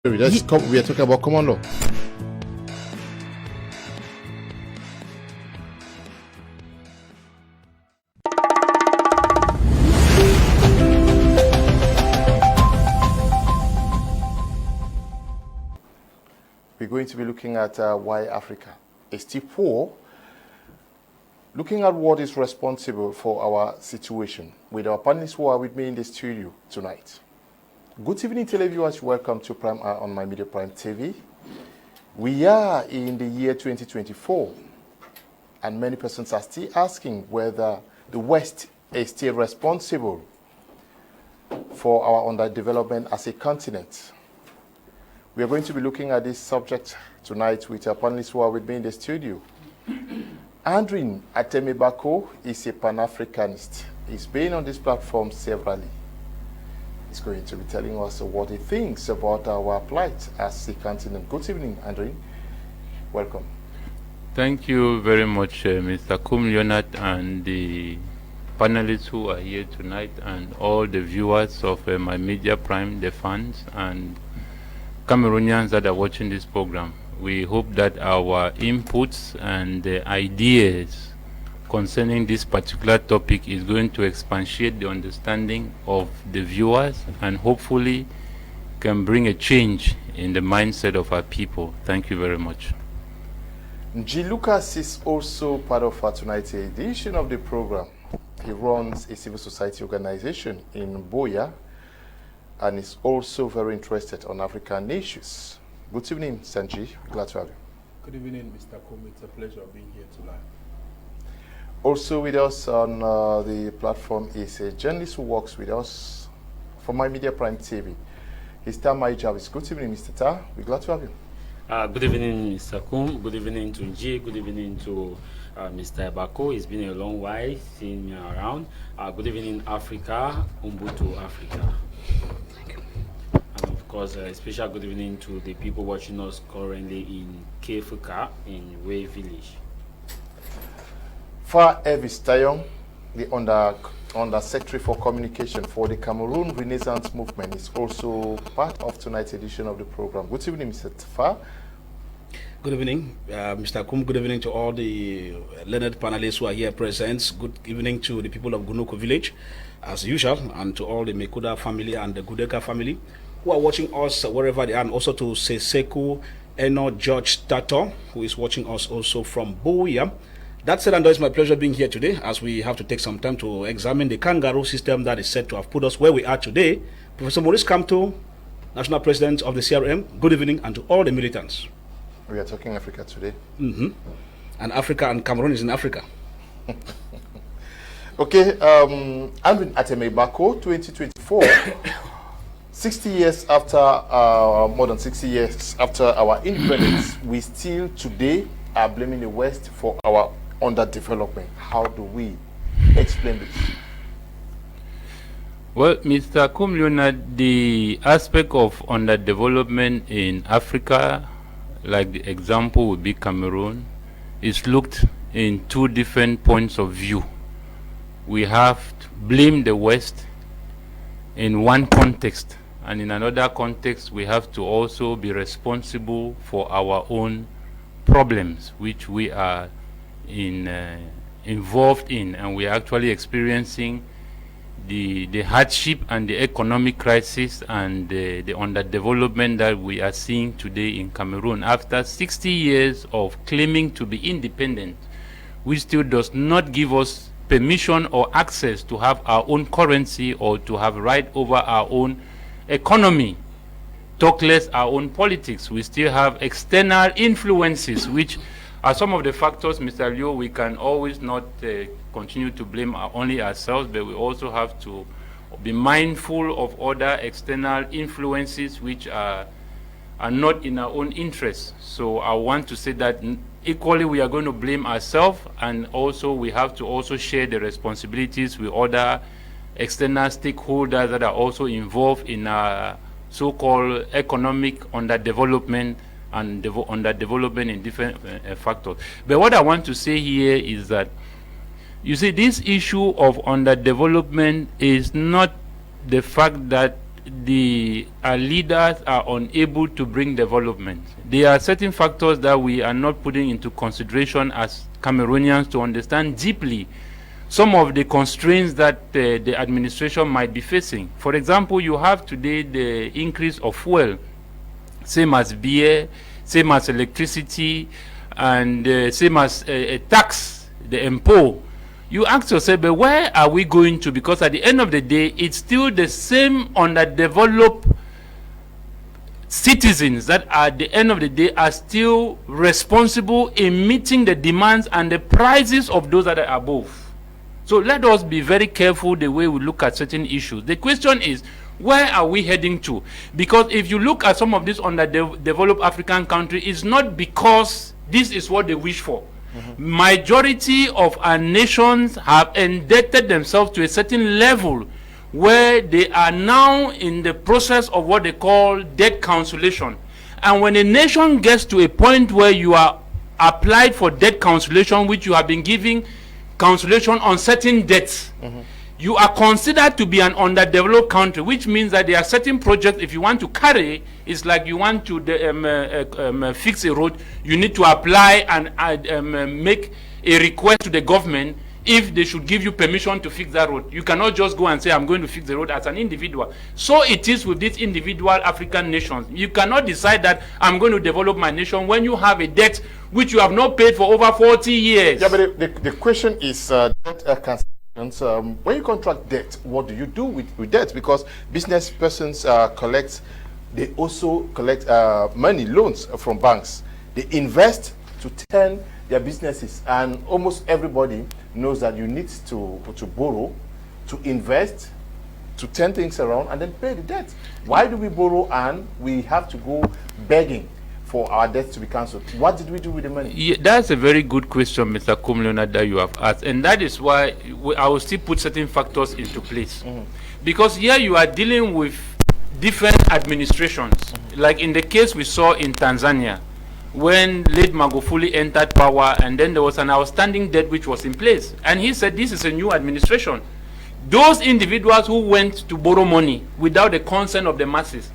We are talking about common law. We're going to be looking at why Africa is still poor, looking at what is responsible for our situation with our panelists who are with me in the studio tonight. Good evening, televiewers. Welcome to Prime on My Media Prime TV. We are in the year 2024, and many persons are still asking whether the West is still responsible for our underdevelopment as a continent. We are going to be looking at this subject tonight with our panelists who are with me in the studio. Atem Ebako is a Pan-Africanist. He's been on this platform severally. He's going to be telling us what he thinks about our plight as a continent. Good evening, Andrew. Welcome. Thank you very much, Mr. Kum Leonard, and the panelists who are here tonight, and all the viewers of My Media Prime, the fans, and Cameroonians that are watching this program. We hope that our inputs and the ideas concerning this particular topic is going to expatiate the understanding of the viewers and hopefully can bring a change in the mindset of our people. Thank you very much. Nji Lucas is also part of tonight's edition of the program. He runs a civil society organization in Boya and is also very interested on African issues. Good evening, Sanji. Glad to have you. Good evening, Mr. Kum. It's a pleasure being here tonight. Also with us on the platform is a journalist who works with us for My Media Prime TV. He's Tah Mai Javis. Good evening, Mr. Tah. We're glad to have you. Good evening, Mr. Kum. Good evening to Nji. Good evening to Mr. Ebako. It's been a long while seeing me around. Good evening, Africa. Ubuntu Africa. Thank you. And of course, a special good evening to the people watching us currently in Kefuka in Way Village. Fai Elvis, the under Secretary for Communication for the Cameroon Renaissance Movement, is also part of tonight's edition of the program. Good evening, Mr. Fai. Good evening, Mr. Kum. Good evening to all the learned panelists who are here present. Good evening to the people of Gunoko Village, as usual, and to all the Mekuda family and the Gudeka family who are watching us wherever they are, and also to Seseku Eno George Tato, who is watching us also from Boya. That said, and it's my pleasure being here today, as we have to take some time to examine the kangaroo system that is said to have put us where we are today. Professor Maurice Kamto, National President of the CRM, good evening, and to all the militants. We are talking Africa today. And Africa and Cameroon is in Africa. Okay, Atem Ebako, 2024, 60 years after, more than 60 years after our independence, we still today are blaming the West for our underdevelopment. How do we explain this? Well, Mr. Kum Leonard, the aspect of underdevelopment in Africa, like the example would be Cameroon, is looked in two different points of view. We have to blame the West in one context, and in another context we have to also be responsible for our own problems which we are involved in, and we are actually experiencing the hardship and the economic crisis and the underdevelopment that we are seeing today in Cameroon. After 60 years of claiming to be independent, which still does not give us permission or access to have our own currency or to have right over our own economy, talk less our own politics. We still have external influences, which are some of the factors, Mr. Liu, we can always not continue to blame only ourselves, but we also have to be mindful of other external influences which are not in our own interests. So I want to say that equally we are going to blame ourselves, and also we have to also share the responsibilities with other external stakeholders that are also involved in our so-called economic underdevelopment and underdevelopment in different factors. But what I want to say here is that, you see, this issue of underdevelopment is not the fact that the leaders are unable to bring development, there are certain factors that we are not putting into consideration as Cameroonians to understand deeply some of the constraints that the administration might be facing. For example, you have today the increase of fuel, same as beer, same as electricity, and same as a tax, the import. You ask yourself, but where are we going to? Because at the end of the day, it's still the same underdeveloped citizens that at the end of the day are still responsible in meeting the demands and the prices of those that are above. So let us be very careful the way we look at certain issues. The question is, where are we heading to? Because if you look at some of these underdeveloped African countries, it's not because this is what they wish for. Majority of our nations have indebted themselves to a certain level where they are now in the process of what they call debt cancellation. And when a nation gets to a point where you are applied for debt cancellation, which you have been giving cancellation on certain debts, you are considered to be an underdeveloped country, which means that there are certain projects, if you want to carry, it's like you want to fix a road, you need to apply and make a request to the government if they should give you permission to fix that road. You cannot just go and say, I'm going to fix the road as an individual. So it is with these individual African nations. You cannot decide that I'm going to develop my nation when you have a debt which you have not paid for over 40 years. Yeah, but the question is debt cancellation. When you contract debt, what do you do with debt? Because business persons they also collect money, loans from banks. They invest to turn their businesses, and almost everybody knows that you need to borrow, to invest, to turn things around, and then pay the debt. Why do we borrow and we have to go begging for our debt to be cancelled? What did we do with the money? Yeah, that's a very good question, Mr. Kum Leonard, that you have asked, and that is why I will still put certain factors into place. Because here you are dealing with different administrations, like in the case we saw in Tanzania, when late Magufuli entered power, and then there was an outstanding debt which was in place. And he said, this is a new administration. Those individuals who went to borrow money without the consent of the masses,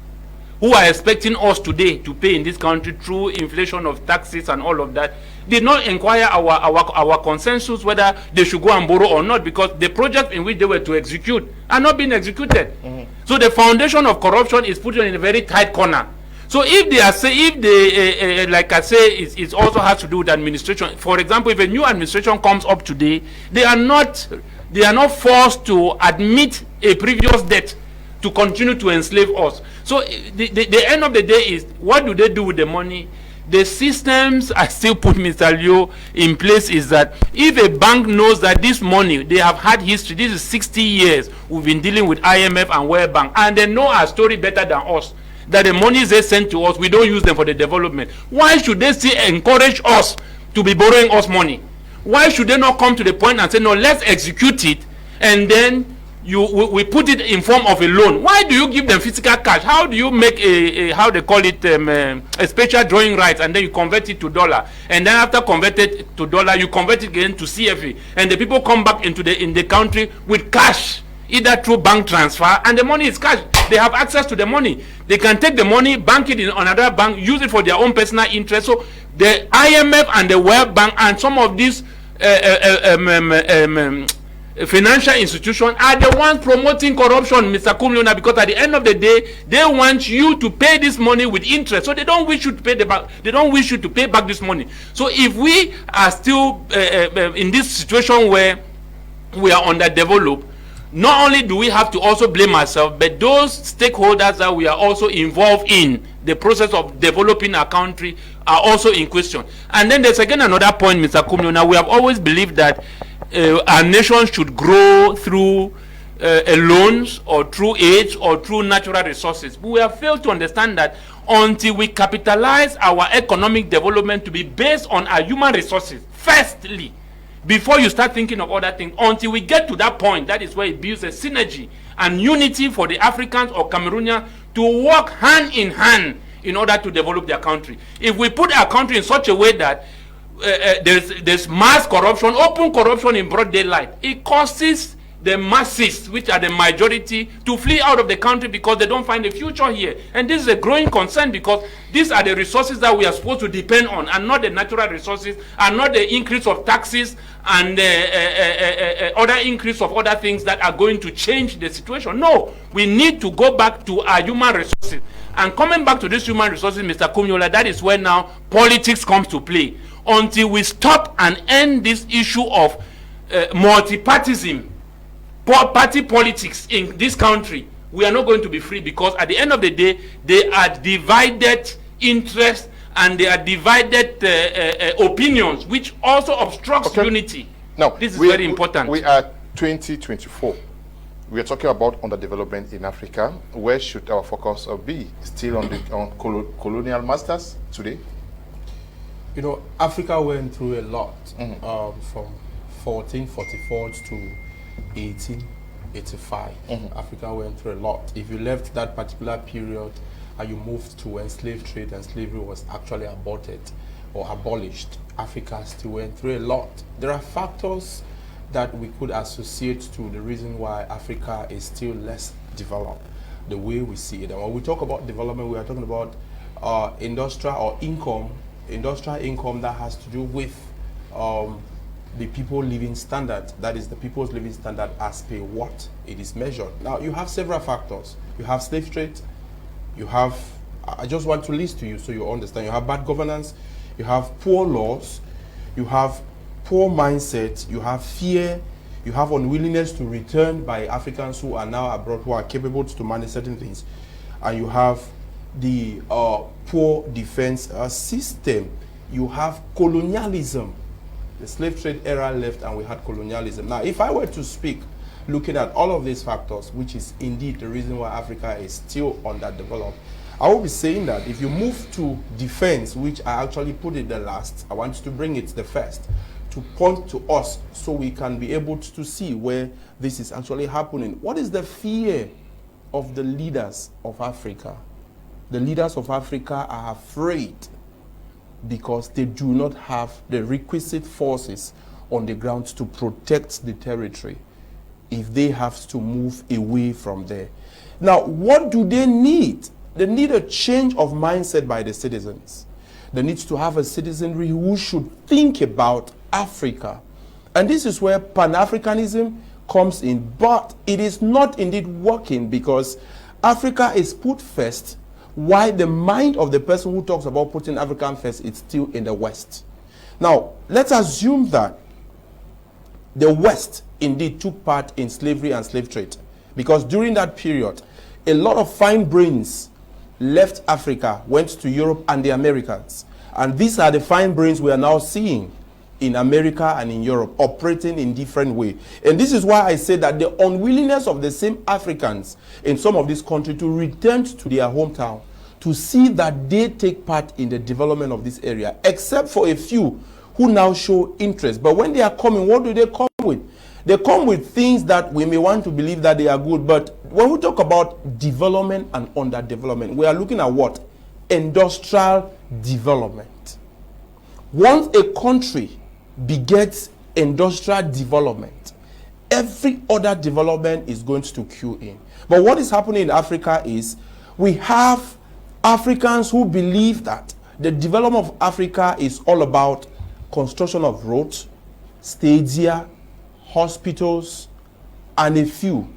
who are expecting us today to pay in this country through inflation of taxes and all of that, did not inquire our consensus whether they should go and borrow or not, because the projects in which they were to execute are not being executed. So the foundation of corruption is put in a very tight corner. So if they are like I say, it also has to do with administration. For example, if a new administration comes up today, they are not forced to admit a previous debt to continue to enslave us. So the end of the day is, what do they do with the money? The systems I still put, Mr. Leo, in place is that if a bank knows that this money, they have had history, this is 60 years, we've been dealing with IMF and World Bank, and they know our story better than us, that the monies they send to us, we don't use them for the development. Why should they still encourage us to be borrowing us money? Why should they not come to the point and say, no, let's execute it, and then we put it in form of a loan? Why do you give them physical cash? How do you make how they call it, a special drawing rights, and then you convert it to dollar, and then after converted to dollar, you convert it again to CFA, and the people come back in the country with cash, either through bank transfer, and the money is cash. They have access to the money. They can take the money, bank it in another bank, use it for their own personal interest. So the IMF and the World Bank and some of these financial institutions are the ones promoting corruption, Mr. Kum Leonard, because at the end of the day, they want you to pay this money with interest. So they don't wish you to pay they don't wish you to pay back this money. So if we are still in this situation where we are underdeveloped, not only do we have to also blame ourselves, but those stakeholders that we are also involved in the process of developing our country are also in question. And then there's again another point, Mr. Kum Leonard. We have always believed that our nation should grow through loans or through aid or through natural resources. But we have failed to understand that until we capitalize our economic development to be based on our human resources, firstly, before you start thinking of other things, until we get to that point, that is where it builds a synergy and unity for the Africans or Cameroonians to work hand in hand in order to develop their country. If we put our country in such a way that there's mass corruption, open corruption in broad daylight, it causes the masses, which are the majority, to flee out of the country because they don't find a future here. And this is a growing concern because these are the resources that we are supposed to depend on, and not the natural resources, and not the increase of taxes and other increase of other things that are going to change the situation. No, we need to go back to our human resources. And coming back to these human resources, Mr. Kum Leonard, that is where now politics comes to play. Until we stop and end this issue of multi-partyism, party politics in this country, we are not going to be free, because at the end of the day, they are divided interests and they are divided opinions, which also obstructs unity. Now, this is very important. We are 2024. We are talking about underdevelopment in Africa. Where should our focus be? Still on colonial masters today? You know, Africa went through a lot from 1444 to 1885. Africa went through a lot. If you left that particular period and you moved to when slave trade and slavery was actually aborted or abolished, Africa still went through a lot. There are factors that we could associate to the reason why Africa is still less developed, the way we see it. And when we talk about development, we are talking about industrial income that has to do with the people living standard, that is the people's living standard as per what it is measured. Now, you have several factors. You have slave trade, you have, I just want to list to you so you understand, you have bad governance, you have poor laws, you have poor mindset, you have fear, you have unwillingness to return by Africans who are now abroad, who are capable to manage certain things, and you have the poor defense system. You have colonialism. The slave trade era left and we had colonialism. Now, if I were to speak, looking at all of these factors, which is indeed the reason why Africa is still underdeveloped, I will be saying that if you move to defense, which I actually put it the last, I want to bring it the first, to point to us so we can be able to see where this is actually happening. What is the fear of the leaders of Africa? The leaders of Africa are afraid because they do not have the requisite forces on the ground to protect the territory if they have to move away from there. Now, what do they need? They need a change of mindset by the citizens. They need to have a citizenry who should think about Africa. And this is where Pan-Africanism comes in, but it is not indeed working because Africa is put first, while the mind of the person who talks about putting African first is still in the West. Now, let's assume that the West indeed took part in slavery and slave trade, because during that period, a lot of fine brains left Africa, went to Europe and the Americas. And these are the fine brains we are now seeing in America and in Europe, operating in different ways. And this is why I say that the unwillingness of the same Africans in some of these countries to return to their hometown, to see that they take part in the development of this area, except for a few who now show interest. But when they are coming, what do they come with? They come with things that we may want to believe that they are good, but when we talk about development and underdevelopment, we are looking at what? Industrial development. Once a country begets industrial development, every other development is going to cue in. But what is happening in Africa is we have Africans who believe that the development of Africa is all about construction of roads, stadia, hospitals, and a few.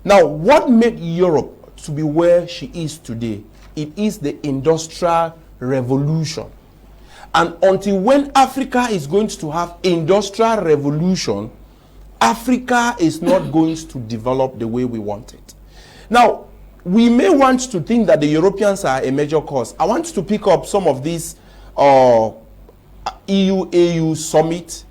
Now, what made Europe to be where she is today? It is the Industrial Revolution. And until when Africa is going to have industrial revolution, Africa is not going to develop the way we want it. Now, we may want to think that the Europeans are a major cause. I want to pick up some of these EU-AU summit,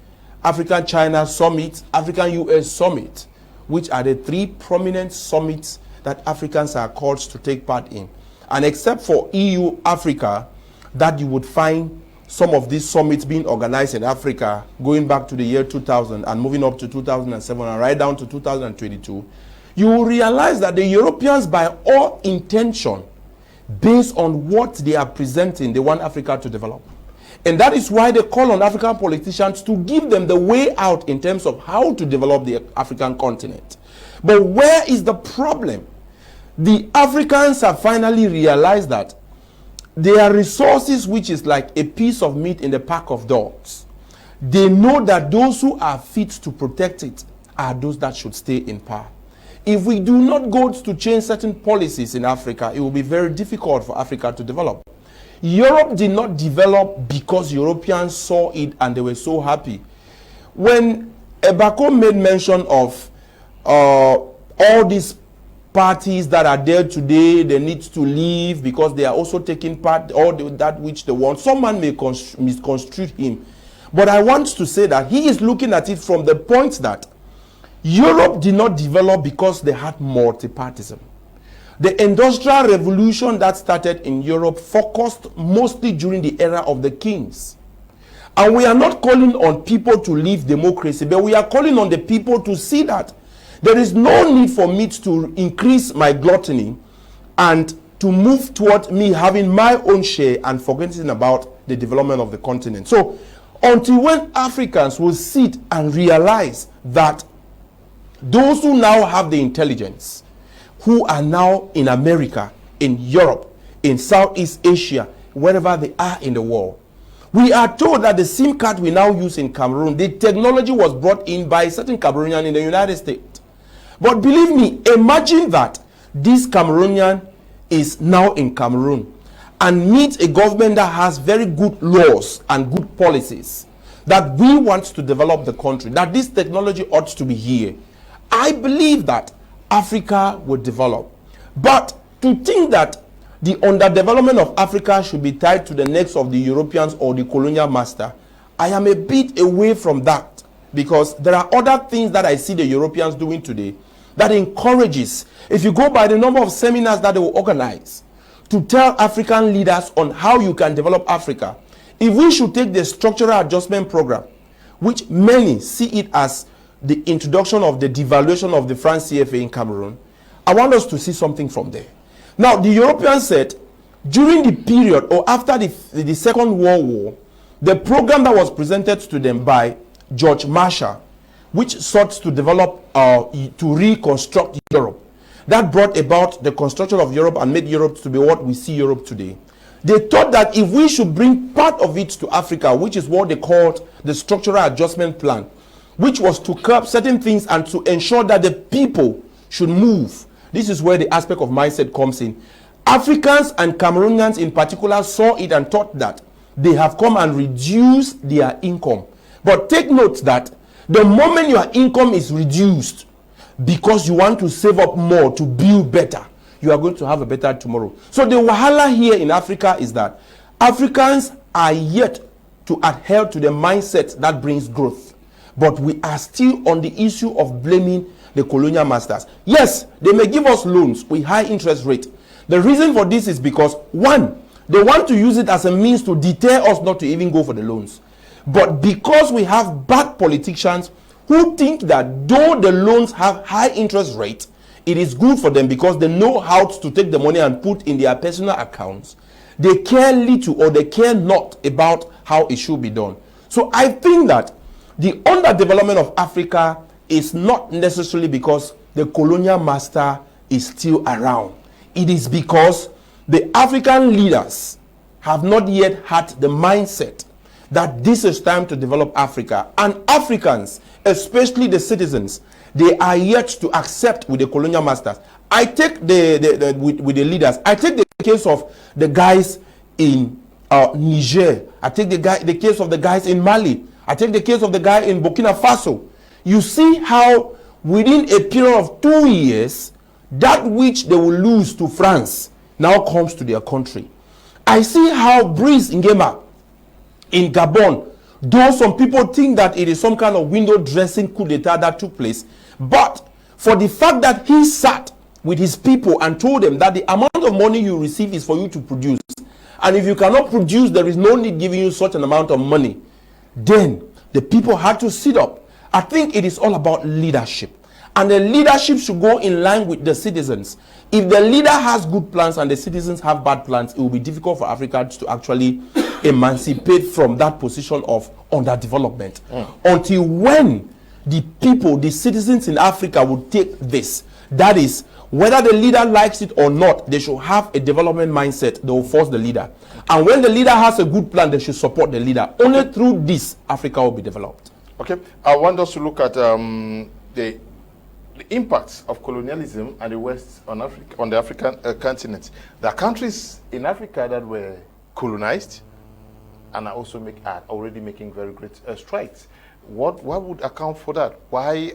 African-China summit, African-US summit, which are the three prominent summits that Africans are called to take part in. And except for EU-Africa, that you would find some of these summits being organized in Africa going back to the year 2000 and moving up to 2007 and right down to 2022, you will realize that the Europeans, by all intention, based on what they are presenting, they want Africa to develop. And that is why they call on African politicians to give them the way out in terms of how to develop the African continent. But where is the problem? The Africans have finally realized that there are resources which is like a piece of meat in the pack of dogs. They know that those who are fit to protect it are those that should stay in power. If we do not go to change certain policies in Africa, it will be very difficult for Africa to develop. Europe did not develop because Europeans saw it and they were so happy. When Ebako made mention of all these parties that are there today, they need to leave because they are also taking part all that which they want. Someone may misconstrue him. But I want to say that he is looking at it from the point that Europe did not develop because they had multipartism. The industrial revolution that started in Europe focused mostly during the era of the kings. And we are not calling on people to leave democracy, but we are calling on the people to see that there is no need for me to increase my gluttony and to move toward me having my own share and forgetting about the development of the continent. So until when Africans will sit and realize that those who now have the intelligence, who are now in America, in Europe, in Southeast Asia, wherever they are in the world, we are told that the SIM card we now use in Cameroon, the technology was brought in by a certain Cameroonian in the United States. But believe me, imagine that this Cameroonian is now in Cameroon and meets a government that has very good laws and good policies, that we want to develop the country, that this technology ought to be here. I believe that Africa will develop. But to think that the underdevelopment of Africa should be tied to the necks of the Europeans or the colonial master, I am a bit away from that, because there are other things that I see the Europeans doing today that encourages. If you go by the number of seminars that they will organize to tell African leaders on how you can develop Africa, if we should take the structural adjustment program, which many see it as the introduction of the devaluation of the franc CFA in Cameroon, I want us to see something from there. Now, the Europeans said during the period or after the Second World War, the program that was presented to them by George Marshall, which sought to develop, to reconstruct Europe, that brought about the construction of Europe and made Europe to be what we see Europe today. They thought that if we should bring part of it to Africa, which is what they called the structural adjustment plan, which was to curb certain things and to ensure that the people should move. This is where the aspect of mindset comes in. Africans and Cameroonians in particular saw it and thought that they have come and reduced their income. But take note that the moment your income is reduced because you want to save up more to build better, you are going to have a better tomorrow. So the wahala here in Africa is that Africans are yet to adhere to the mindset that brings growth. But we are still on the issue of blaming the colonial masters. Yes, they may give us loans with high interest rate. The reason for this is because, one, they want to use it as a means to deter us not to even go for the loans. But because we have bad politicians who think that though the loans have high interest rate, it is good for them because they know how to take the money and put in their personal accounts, they care little or they care not about how it should be done. So I think that the underdevelopment of Africa is not necessarily because the colonial master is still around. It is because the African leaders have not yet had the mindset that this is time to develop Africa. And Africans, especially the citizens, they are yet to accept with the colonial masters. I take with the leaders, I take the case of the guys in Niger. I take the case of the guys in Mali. I take the case of the guy in Burkina Faso. You see how within a period of 2 years, that which they will lose to France now comes to their country. I see how Brice Nguema in Gabon, though some people think that it is some kind of window dressing coup d'etat that took place, but for the fact that he sat with his people and told them that the amount of money you receive is for you to produce, and if you cannot produce, there is no need giving you such an amount of money, then the people had to sit up. I think it is all about leadership. And the leadership should go in line with the citizens. If the leader has good plans and the citizens have bad plans, it will be difficult for Africa to actually emancipate from that position of underdevelopment. Until when the people, the citizens in Africa will take this, that is, whether the leader likes it or not, they should have a development mindset. They will force the leader. And when the leader has a good plan, they should support the leader. Only through this, Africa will be developed. Okay, I want us to look at the impacts of colonialism and the West on Africa, on the African continent. There are countries in Africa that were colonized and are also already making very great strides. What would account for that? Why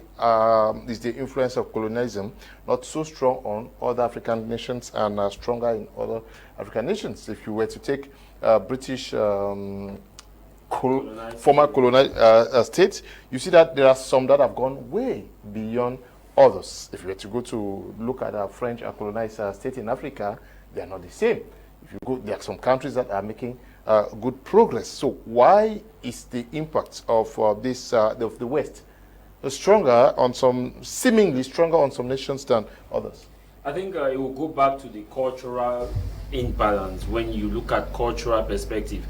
is the influence of colonialism not so strong on other African nations and stronger in other African nations? If you were to take British former colonial states, you see that there are some that have gone way beyond others. If you were to go to look at a French colonized state in Africa, they are not the same. If you go, there are some countries that are making good progress. So why is the impact of of the West stronger on some, seemingly stronger on some nations than others? I think it will go back to the cultural imbalance. When you look at cultural perspective,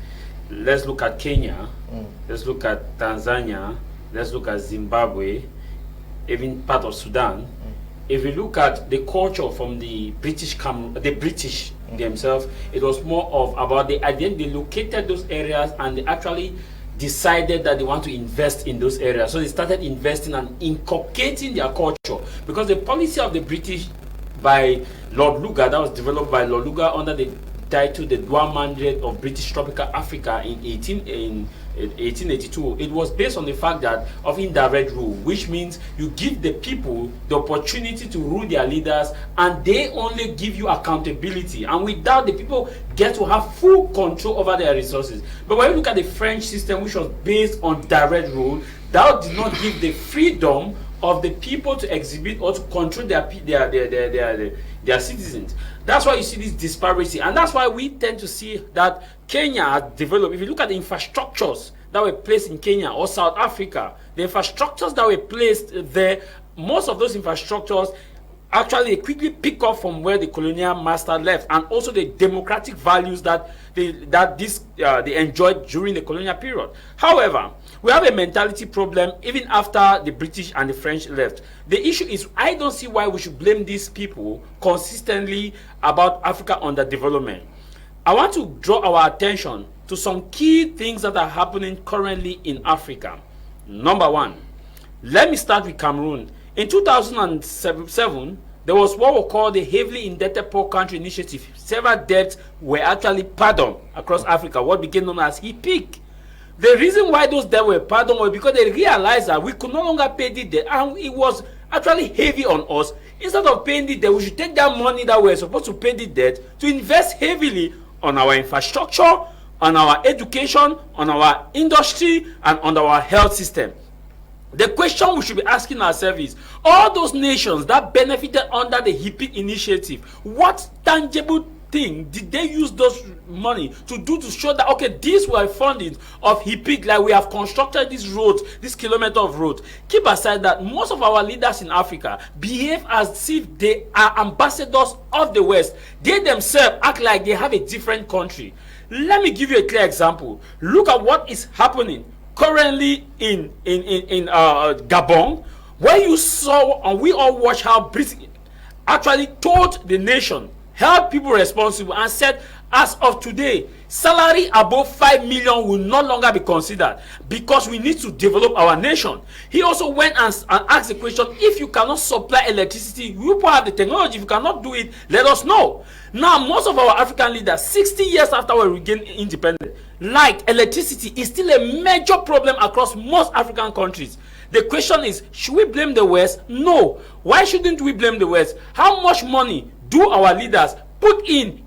let's look at Kenya, let's look at Tanzania, let's look at Zimbabwe, even part of Sudan. If you look at the culture from the British themselves, it was more of about the idea they located those areas and they actually decided that they want to invest in those areas. So they started investing and inculcating their culture, because the policy of the British by Lord Lugard, that was developed by Lord Lugard under the title The Dual Mandate of British Tropical Africa in 1882, it was based on the fact that of indirect rule, which means you give the people the opportunity to rule their leaders and they only give you accountability, and without the people get to have full control over their resources. But when you look at the French system, which was based on direct rule, that did not give the freedom of the people to exhibit or to control their citizens. That's why you see this disparity, and that's why we tend to see that Kenya has developed. If you look at the infrastructures that were placed in Kenya or South Africa, the infrastructures that were placed there, most of those infrastructures actually quickly pick up from where the colonial master left, and also the democratic values that they enjoyed during the colonial period. However, we have a mentality problem even after the British and the French left. The issue is, I don't see why we should blame these people consistently about Africa underdevelopment. I want to draw our attention to some key things that are happening currently in Africa. Number one, let me start with Cameroon. In 2007, there was what we call the Heavily Indebted Poor Country Initiative. Several debts were actually pardoned across Africa, what became known as HIPIC. The reason why those debts were pardoned was because they realized that we could no longer pay the debt, and it was actually heavy on us. Instead of paying the debt, we should take that money that we were supposed to pay the debt to invest heavily on our infrastructure, on our education, on our industry, and on our health system. The question we should be asking ourselves is, all those nations that benefited under the HIPIC initiative, what tangible thing did they use those money to do to show that, okay, these were funding of HIPIC, like we have constructed these roads, this kilometer of road. Keep aside that most of our leaders in Africa behave as if they are ambassadors of the West. They themselves act like they have a different country. Let me give you a clear example. Look at what is happening currently in Gabon, where you saw and we all watched how Britain actually told the nation, held people responsible, and said, as of today, salary above 5 million will no longer be considered because we need to develop our nation. He also went and asked the question, if you cannot supply electricity, you have the technology. If you cannot do it, let us know. Now, most of our African leaders, 60 years after we regained independence, like electricity is still a major problem across most African countries. The question is, should we blame the West? No. Why shouldn't we blame the West? How much money do our leaders put in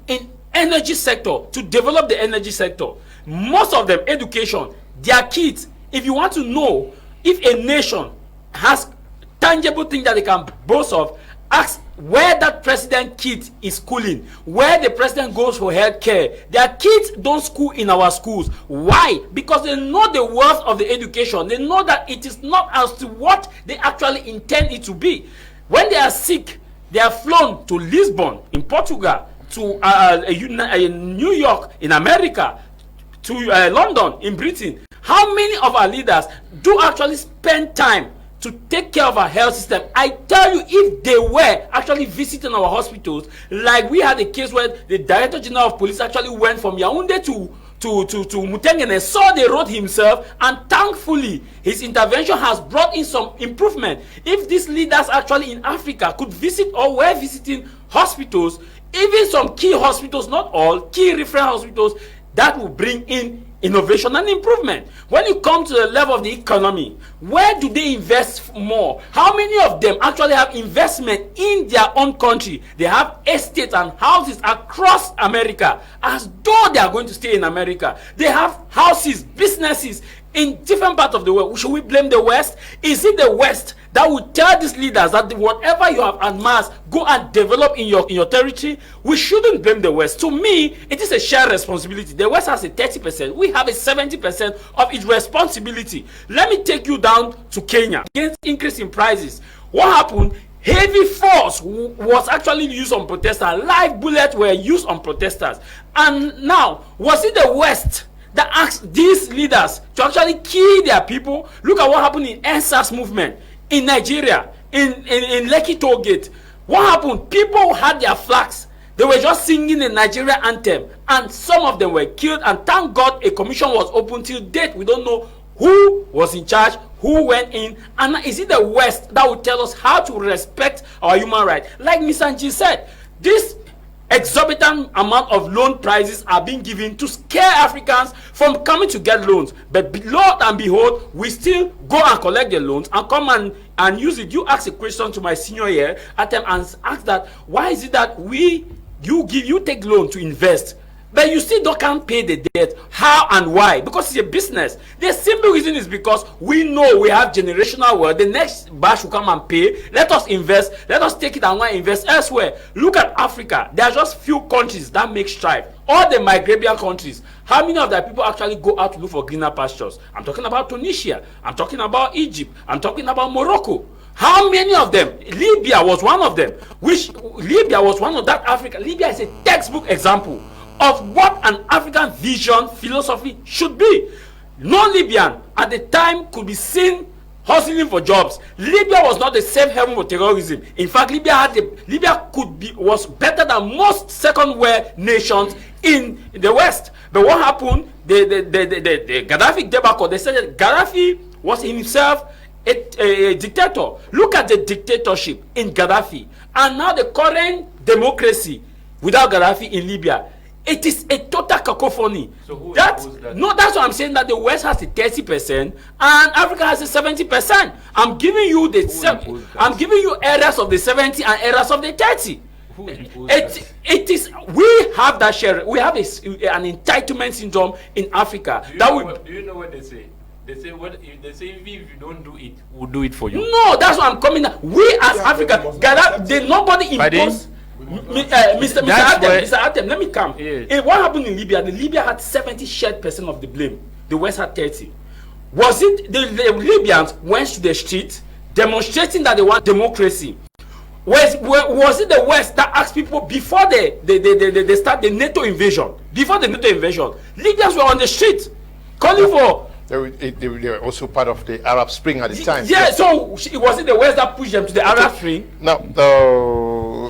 energy sector to develop the energy sector? Most of them, education, their kids. If you want to know if a nation has tangible things that they can boast of, ask where that president kid is schooling, where the president goes for health care, their kids don't school in our schools. Why? Because they know the worth of the education. They know that it is not as to what they actually intend it to be. When they are sick, they are flown to Lisbon in Portugal, to New York in America, to London in Britain. How many of our leaders do actually spend time to take care of our health system? I tell you, if they were actually visiting our hospitals, like we had a case where the Director General of Police actually went from Yaoundé to Mutengene, saw the road himself, and thankfully his intervention has brought in some improvement. If these leaders actually in Africa could visit or were visiting hospitals, even some key hospitals, not all, key reference hospitals, that will bring in innovation and improvement. When you come to the level of the economy, where do they invest more? How many of them actually have investment in their own country? They have estates and houses across America, as though they are going to stay in America. They have houses, businesses in different parts of the world. Should we blame the West? Is it the West that would tell these leaders that whatever you have amassed, go and develop in your territory? We shouldn't blame the West. To me, it is a shared responsibility. The West has a 30%. We have a 70% of its responsibility. Let me take you down to Kenya. Against increase in prices, what happened? Heavy force was actually used on protesters. Live bullets were used on protesters. And now, was it the West that asked these leaders to actually kill their people? Look at what happened in NSAS movement in Nigeria, in Lekki Toll Gate. What happened? People had their flags. They were just singing the Nigeria anthem, and some of them were killed. And thank God a commission was opened. Till date, we don't know who was in charge, who went in. And is it the West that will tell us how to respect our human rights? Like Mr. Nji said, this exorbitant amount of loan prices are being given to scare Africans from coming to get loans. But lo and behold, we still go and collect the loans and come and use it. You ask a question to my senior here, Atem, and ask that, why is it that you take loan to invest, but you still can't pay the debt? How and why? Because it's a business. The simple reason is because we know we have generational wealth. The next batch will come and pay. Let us invest. Let us take it and invest elsewhere. Look at Africa. There are just few countries that make strife. All the Maghreb countries, how many of their people actually go out to look for greener pastures? I'm talking about Tunisia. I'm talking about Egypt. I'm talking about Morocco. How many of them? Libya was one of them. Libya was one of that Africa. Libya is a textbook example of what an African vision philosophy should be. No Libyan at the time could be seen hustling for jobs. Libya was not a safe haven for terrorism. In fact, Libya was better than most second world nations in the West. But what happened? The Gaddafi debacle. They said that Gaddafi was himself a dictator. Look at the dictatorship in Gaddafi, and now the current democracy without Gaddafi in Libya. It is a total cacophony. So who imposed that? No, that's what I'm saying, that the West has the 30% and Africa has the 70%. I'm giving you areas of the 70 and areas of the 30. It is, we have that share. We have an entitlement syndrome in Africa. Do you know what they say? They say if you don't do it, we'll do it for you. No, that's what I'm coming at. We as Africa, nobody imposed. Mr. Atem, let me come. Yes. What happened in Libya? Libya had 70% of the blame. The West had 30. Was it the Libyans went to the street demonstrating that they want democracy? Was it the West that asked people before they start the NATO invasion? Before the NATO invasion, Libyans were on the street calling for. They were also part of the Arab Spring at the time. Yeah, so was it the West that pushed them to the Arab Spring? Now,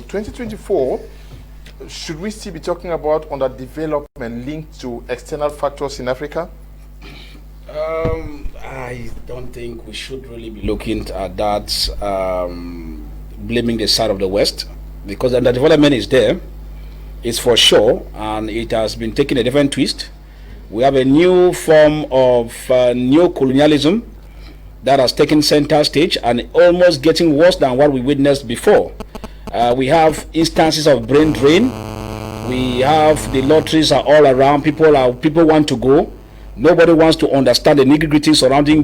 2024, should we still be talking about underdevelopment linked to external factors in Africa? I don't think we should really be looking at that, blaming the side of the West, because the underdevelopment is there, it's for sure, and it has been taking a different twist. We have a new form of neo-colonialism that has taken center stage and almost getting worse than what we witnessed before. We have instances of brain drain. We have the lotteries are all around. People want to go. Nobody wants to understand the nitty-gritty surrounding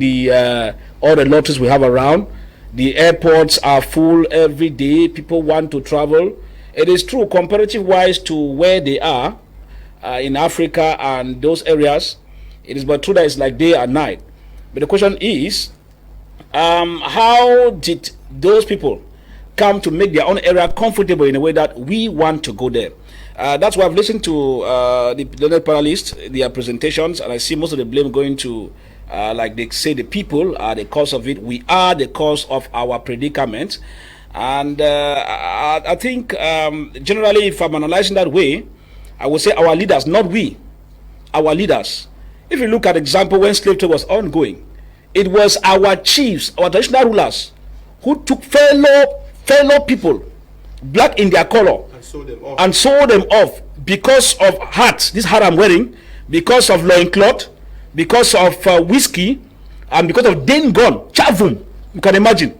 all the lotteries we have around. The airports are full every day. People want to travel. It is true, comparative-wise to where they are in Africa and those areas, it is but true that it's like day and night. But the question is, how did those people come to make their own area comfortable in a way that we want to go there? That's why I've listened to the learned panelists, their presentations, and I see most of the blame going to, like they say, the people are the cause of it. We are the cause of our predicament. And I think generally, if I'm analyzing that way, I would say our leaders, not we, our leaders. If you look at example when slave trade was ongoing, it was our chiefs, our traditional rulers, who took fellow people, black in their color, and sold them off because of hats, this hat I'm wearing, because of loincloth, because of whiskey, and because of den gun, chavum, you can imagine.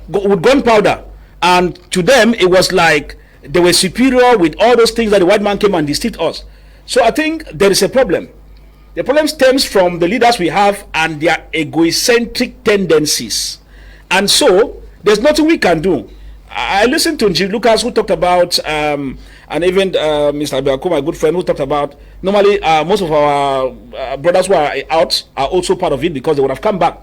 With gunpowder. And to them, it was like they were superior with all those things that the white man came and deceived us. So I think there is a problem. The problem stems from the leaders we have and their egocentric tendencies. And so, there's nothing we can do. I listened to Nji Lucas, who talked about, and even Mr. Ebako, my good friend, who talked about, normally most of our brothers who are out are also part of it because they would have come back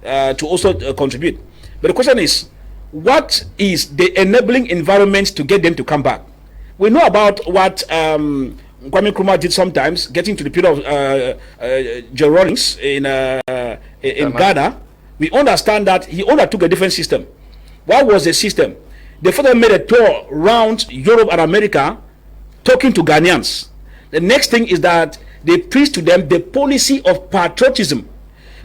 to also contribute. But the question is, what is the enabling environment to get them to come back? We know about what Kwame Nkrumah did sometimes, getting to the period of Joe Rawlings in Ghana. We understand that he undertook a different system. What was the system? They further made a tour around Europe and America talking to Ghanaians. The next thing is that they preached to them the policy of patriotism,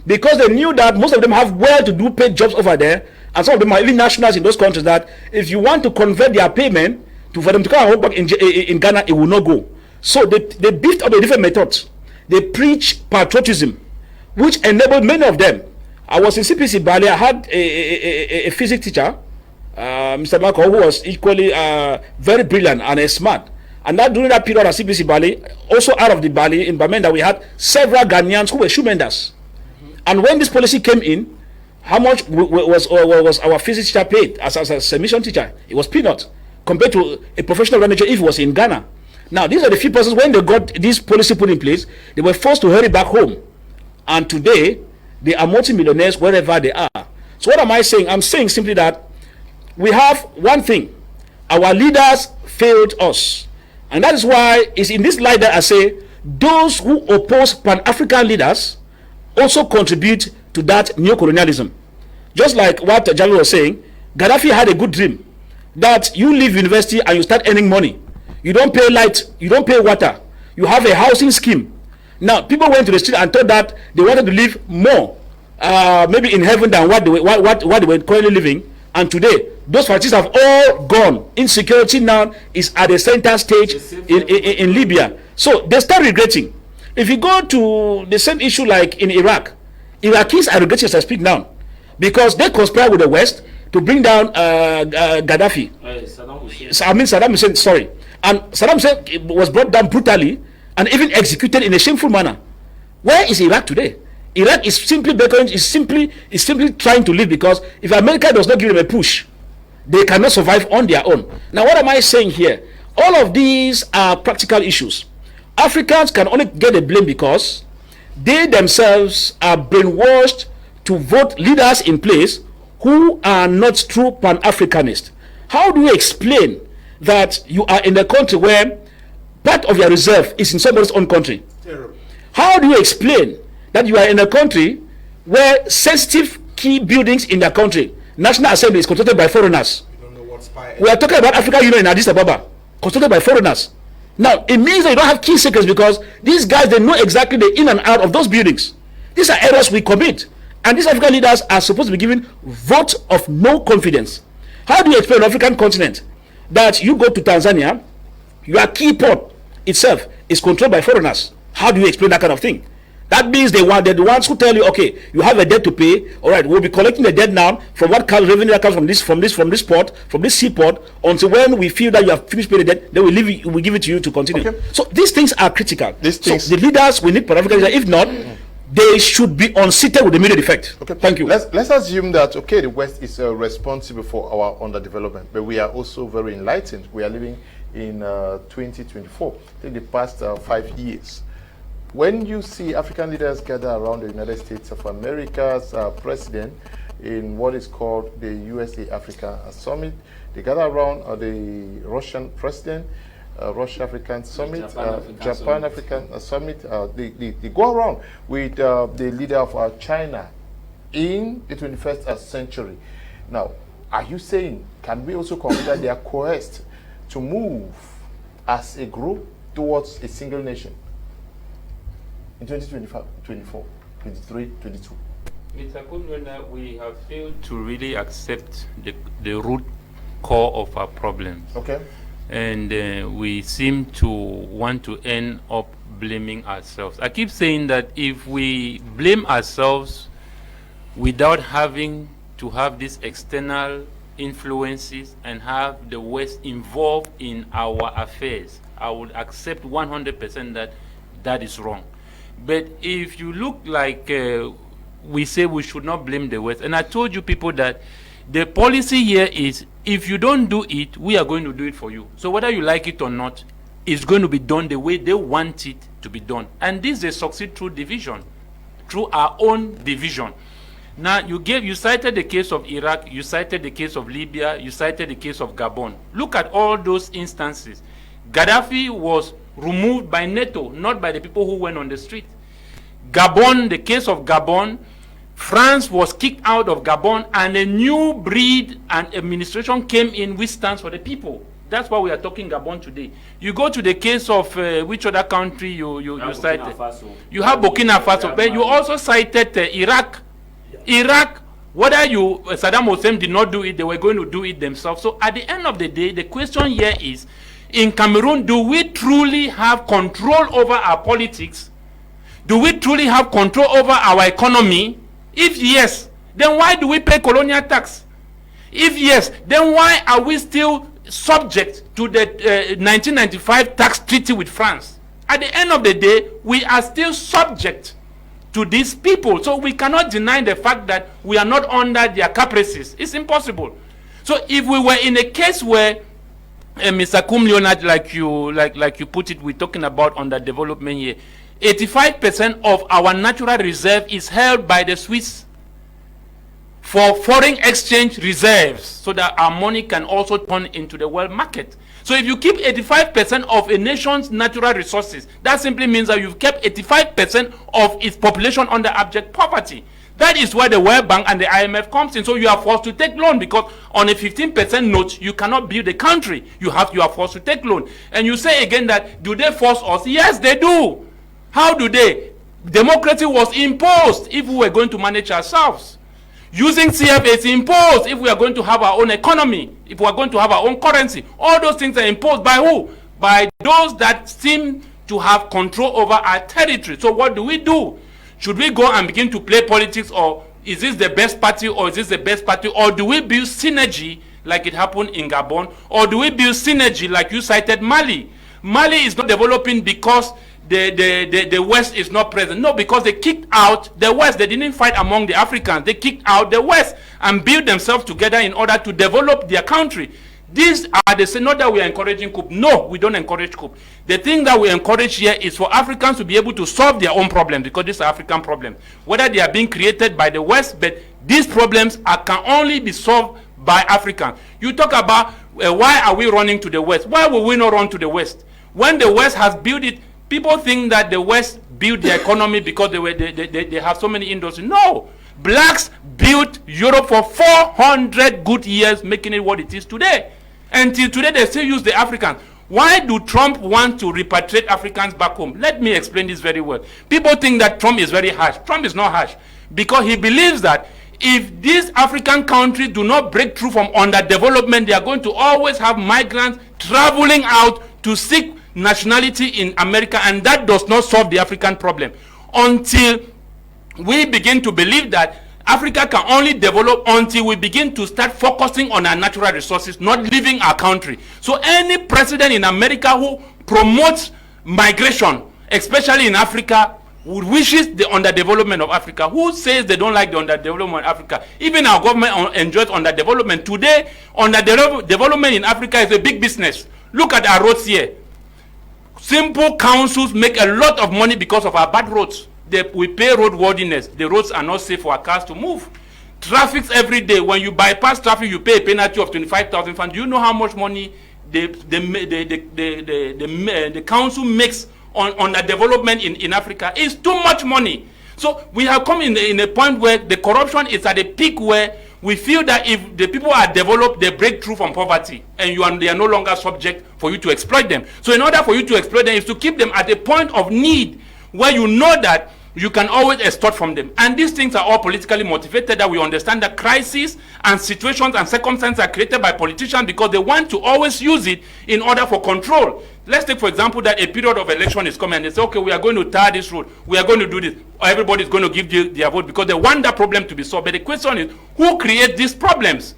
because they knew that most of them have well-to-do paid jobs over there, and some of them are even nationals in those countries, that if you want to convert their payment for them to come and work back in Ghana, it will not go. So they beefed up a different method. They preach patriotism, which enabled many of them. I was in CPC Bali. I had a physics teacher, Mr. Marco, who was equally very brilliant and smart. And that during that period at CPC Bali, also out of the Bali in Bamenda, we had several Ghanaians who were shoemenders. And when this policy came in, how much was our physics teacher paid as a submission teacher? It was peanut compared to a professional manager if he was in Ghana. Now, these are the few persons, when they got this policy put in place, they were forced to hurry back home. And today, they are multimillionaires wherever they are. So what am I saying? I'm saying simply that we have one thing. Our leaders failed us. And that is why it's in this light that I say those who oppose Pan-African leaders also contribute to that neo-colonialism. Just like what Javi was saying, Gaddafi had a good dream that you leave university and you start earning money. You don't pay light, you don't pay water, you have a housing scheme. Now, people went to the street and thought that they wanted to live more, maybe in heaven than what they were currently living. And today, those facilities have all gone. Insecurity now is at the center stage in Libya. So they start regretting. If you go to the same issue like in Iraq, Iraqis are regretting as I speak now, because they conspire with the West to bring down Gaddafi. Saddam Hussein, sorry. And Saddam Hussein was brought down brutally and even executed in a shameful manner. Where is Iraq today? Iraq is simply trying to live, because if America does not give them a push, they cannot survive on their own. Now, what am I saying here? All of these are practical issues. Africans can only get the blame because they themselves are brainwashed to vote leaders in place who are not true Pan-Africanists. How do you explain that you are in a country where part of your reserve is in somebody's own country? Terrible. How do you explain that you are in a country where sensitive key buildings in their country, National Assembly, is controlled by foreigners? We are talking about African Union in Addis Ababa, controlled by foreigners. Now, it means that you don't have key secrets, because these guys, they know exactly the in and out of those buildings. These are errors we commit. And these African leaders are supposed to be given vote of no confidence. How do you explain the African continent that you go to Tanzania, your key port itself is controlled by foreigners? How do you explain that kind of thing? That means they're the ones who tell you, okay, you have a debt to pay. All right, we'll be collecting the debt now from what revenue that comes from this port, from this seaport, until when we feel that you have finished paying the debt, then we give it to you to continue. Okay. So these things are critical. So the leaders, we need Pan-African leaders. If not, they should be unseated with immediate effect. Okay, thank you. Let's assume that, okay, the West is responsible for our underdevelopment, but we are also very enlightened. We are living in 2024, in the past 5 years. When you see African leaders gather around the United States of America's president in what is called the USA-Africa Summit, they gather around the Russian president, Russia-African Summit, Japan-African Summit, they go around with the leader of China in the 21st century. Now, are you saying, can we also consider they are coerced to move as a group towards a single nation in 2025, 24, 23, 22? Mr. Kum Leonard, we have failed to really accept the root core of our problems. Okay. And we seem to want to end up blaming ourselves. I keep saying that if we blame ourselves without having to have these external influences and have the West involved in our affairs, I would accept 100% that that is wrong. But if you look like we say we should not blame the West, and I told you people that the policy here is, if you don't do it, we are going to do it for you. So whether you like it or not, it's going to be done the way they want it to be done. And this they succeed through division, through our own division. Now, you cited the case of Iraq, you cited the case of Libya, you cited the case of Gabon. Look at all those instances. Gaddafi was removed by NATO, not by the people who went on the street. Gabon, the case of Gabon, France was kicked out of Gabon and a new breed and administration came in which stands for the people. That's why we are talking Gabon today. You go to the case of which other country you cited? You have Burkina Faso, but you also cited Iraq. Iraq, whether Saddam Hussein did not do it, they were going to do it themselves. So at the end of the day, the question here is, in Cameroon, do we truly have control over our politics? Do we truly have control over our economy? If yes, then why do we pay colonial tax? If yes, then why are we still subject to the 1995 tax treaty with France? At the end of the day, we are still subject to these people. So we cannot deny the fact that we are not under their caprices. It's impossible. So if we were in a case where Mr. Kum Leonard, like you put it, we're talking about underdevelopment here, 85% of our natural reserve is held by the Swiss for foreign exchange reserves, so that our money can also turn into the world market. So if you keep 85% of a nation's natural resources, that simply means that you've kept 85% of its population under abject poverty. That is where the World Bank and the IMF comes in. So you are forced to take loan, because on a 15% note, you cannot build a country. You are forced to take loan. And you say again that, do they force us? Yes, they do. How do they? Democracy was imposed if we were going to manage ourselves. Using CFA is imposed if we are going to have our own economy, if we are going to have our own currency. All those things are imposed by who? By those that seem to have control over our territory. So what do? Should we go and begin to play politics, or is this the best party, or is this the best party, or do we build synergy like it happened in Gabon, or do we build synergy like you cited Mali? Mali is not developing because the West is not present. No, because they kicked out the West. They didn't fight among the Africans. They kicked out the West and built themselves together in order to develop their country. These are the same, not that we are encouraging coup. No, we don't encourage coup. The thing that we encourage here is for Africans to be able to solve their own problems, because these are African problems. Whether they are being created by the West, but these problems can only be solved by Africans. You talk about why are we running to the West? Why will we not run to the West? When the West has built it, people think that the West built their economy because they have so many industries. No. Blacks built Europe for 400 good years, making it what it is today. Until today, they still use the Africans. Why do Trump want to repatriate Africans back home? Let me explain this very well. People think that Trump is very harsh. Trump is not harsh, because he believes that if these African countries do not break through from underdevelopment, they are going to always have migrants traveling out to seek nationality in America, and that does not solve the African problem. Until we begin to believe that Africa can only develop until we begin to start focusing on our natural resources, not leaving our country. So any president in America who promotes migration, especially in Africa, who wishes the underdevelopment of Africa. Who says they don't like the underdevelopment of Africa? Even our government enjoys underdevelopment. Today, underdevelopment in Africa is a big business. Look at our roads here. Simple councils make a lot of money because of our bad roads. We pay roadworthiness. The roads are not safe for our cars to move. Traffic every day. When you bypass traffic, you pay a penalty of 25,000 funds. Do you know how much money the council makes on the development in Africa? It's too much money. So we have come in a point where the corruption is at a peak where we feel that if the people are developed, they break through from poverty, and they are no longer subject for you to exploit them. So in order for you to exploit them is to keep them at a point of need where you know that you can always extort from them. And these things are all politically motivated, that we understand that crises and situations and circumstances are created by politicians because they want to always use it in order for control. Let's take, for example, that a period of election is coming and they say, okay, we are going to tar this road, we are going to do this. Everybody is going to give their vote because they want that problem to be solved. But the question is, who creates these problems?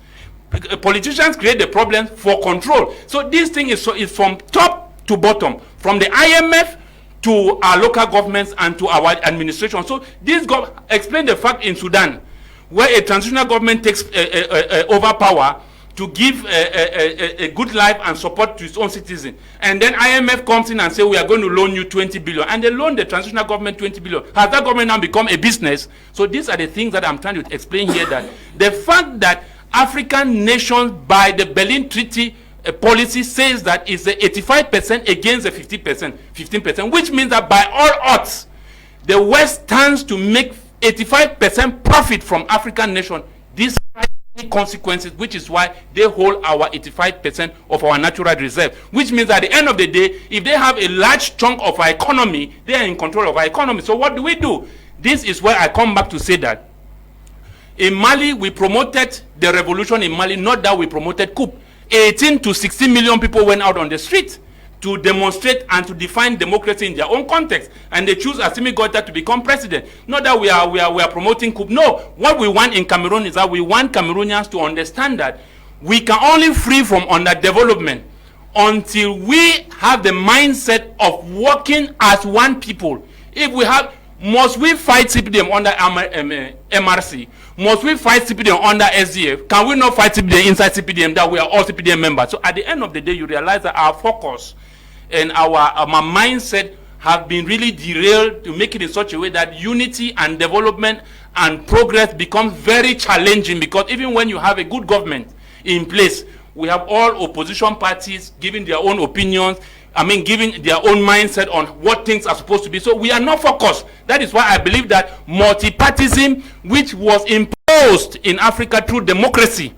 Politicians create the problems for control. So this thing is from top to bottom, from the IMF to our local governments and to our administration. So this explain the fact in Sudan, where a transitional government takes over power to give a good life and support to its own citizens. And then IMF comes in and says, we are going to loan you 20 billion. And they loan the transitional government 20 billion. Has that government now become a business? So these are the things that I'm trying to explain here, that the fact that African nations, by the Berlin Treaty policy, says that it's the 85% against the 15%, which means that by all odds, the West stands to make 85% profit from African nations. These consequences, which is why they hold our 85% of our natural reserve, which means at the end of the day, if they have a large chunk of our economy, they are in control of our economy. So what do? This is where I come back to say that in Mali, we promoted the revolution in Mali, not that we promoted coup. 18 to 16 million people went out on the street to demonstrate and to define democracy in their own context, and they choose Assimi Goïta to become president. Not that we are promoting coup. No, what we want in Cameroon is that we want Cameroonians to understand that we can only free from underdevelopment until we have the mindset of working as one people. Must we fight CPDM under MRC? Must we fight CPDM under SDF? Can we not fight CPDM inside CPDM, that we are all CPDM members? So at the end of the day, you realize that our focus and our mindset have been really derailed to make it in such a way that unity and development and progress becomes very challenging, because even when you have a good government in place, we have all opposition parties giving their own opinions, giving their own mindset on what things are supposed to be. So we are not focused. That is why I believe that multipartyism, which was imposed in Africa through democracy,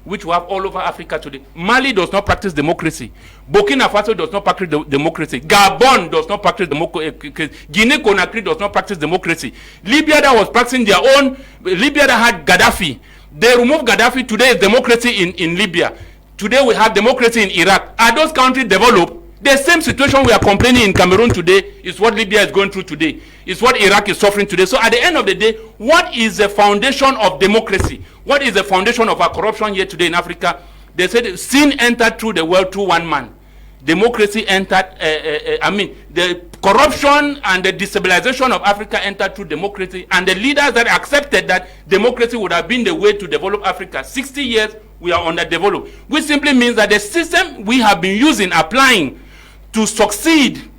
which we have all over Africa today. Mali does not practice democracy. Burkina Faso does not practice democracy. Gabon does not practice democracy. Guinea-Conakry does not practice democracy. Libya that was practicing their own, Libya that had Gaddafi. They removed Gaddafi. Today is democracy in Libya. Today we have democracy in Iraq. Are those countries developed? The same situation we are complaining in Cameroon today is what Libya is going through today. It's what Iraq is suffering today. So at the end of the day, what is the foundation of democracy? What is the foundation of our corruption here today in Africa? They said sin entered through the world through one man. Democracy entered, the corruption and the destabilization of Africa entered through democracy, and the leaders that accepted that democracy would have been the way to develop Africa. 60 years, we are underdeveloped, which simply means that the system we have been using, applying to succeed,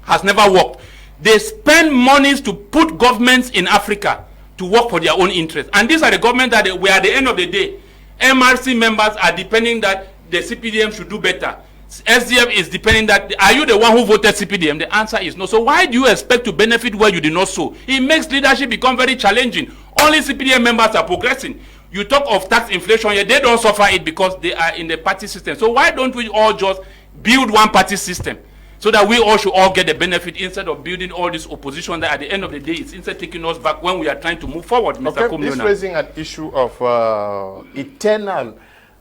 has never worked. They spend monies to put governments in Africa to work for their own interests. And these are the governments that we, at the end of the day, MRC members are depending that the CPDM should do better. SDF is depending that, are you the one who voted CPDM? The answer is no. So why do you expect to benefit where you did not sow? It makes leadership become very challenging. Only CPDM members are progressing. You talk of tax inflation here, they don't suffer it because they are in the party system. So why don't we all just build one party system so that we all should all get the benefit, instead of building all this opposition that at the end of the day it's instead taking us back when we are trying to move forward, Mr. Kum Leonard. This raising an issue of eternal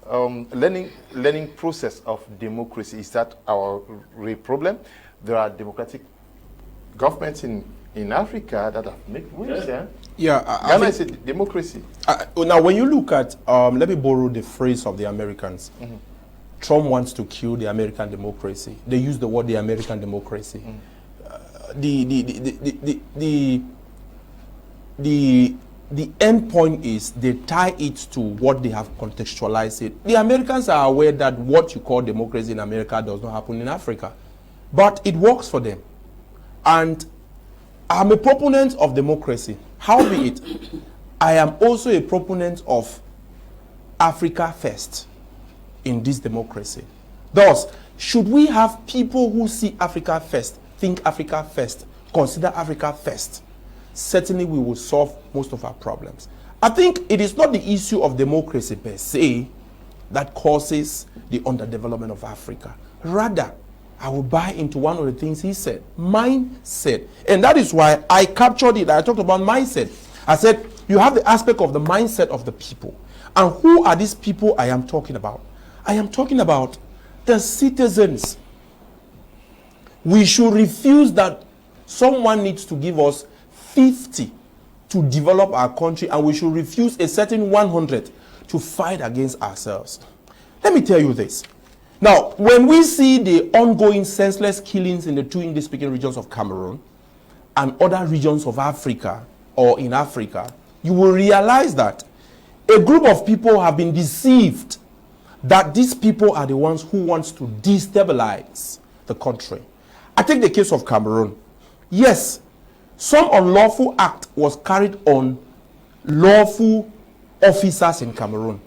learning process of democracy. Is that our real problem? There are democratic governments in Africa that have made wins. Ghana is a democracy. Now, when you look at, let me borrow the phrase of the Americans. Trump wants to kill the American democracy. They use the word the American democracy. the end point is they tie it to what they have contextualized it. The Americans are aware that what you call democracy in America does not happen in Africa, but it works for them. And I'm a proponent of democracy. Howbeit, I am also a proponent of Africa first in this democracy. Thus, should we have people who see Africa first, think Africa first, consider Africa first, certainly we will solve most of our problems. I think it is not the issue of democracy per se that causes the underdevelopment of Africa. Rather, I will buy into one of the things he said, mindset. And that is why I captured it. I talked about mindset. I said, you have the aspect of the mindset of the people. And who are these people I am talking about? I am talking about the citizens. We should refuse that someone needs to give us 50 to develop our country, and we should refuse a certain 100 to fight against ourselves. Let me tell you this. Now, when we see the ongoing senseless killings in the two English-speaking regions of Cameroon and other regions of Africa or in Africa, you will realize that a group of people have been deceived that these people are the ones who want to destabilize the country. I take the case of Cameroon. Yes, some unlawful act was carried on lawful officers in Cameroon,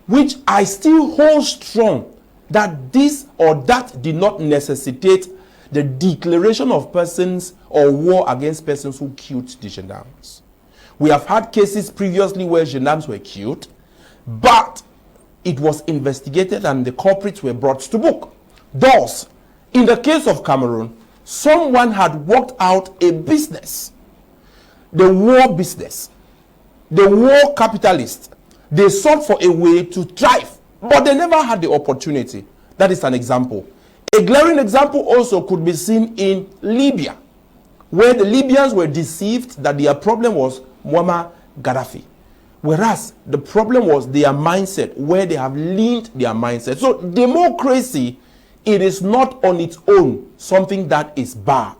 which I still hold strong that this or that did not necessitate the declaration of persons or war against persons who killed the gendarmes. We have had cases previously where gendarmes were killed, but it was investigated and the culprits were brought to book. Thus, in the case of Cameroon, someone had worked out a business, the war business, the war capitalists. They sought for a way to thrive, but they never had the opportunity. That is an example. A glaring example also could be seen in Libya, where the Libyans were deceived that their problem was Muammar Gaddafi, whereas the problem was their mindset, where they have leaned their mindset. So democracy, it is not on its own something that is bad.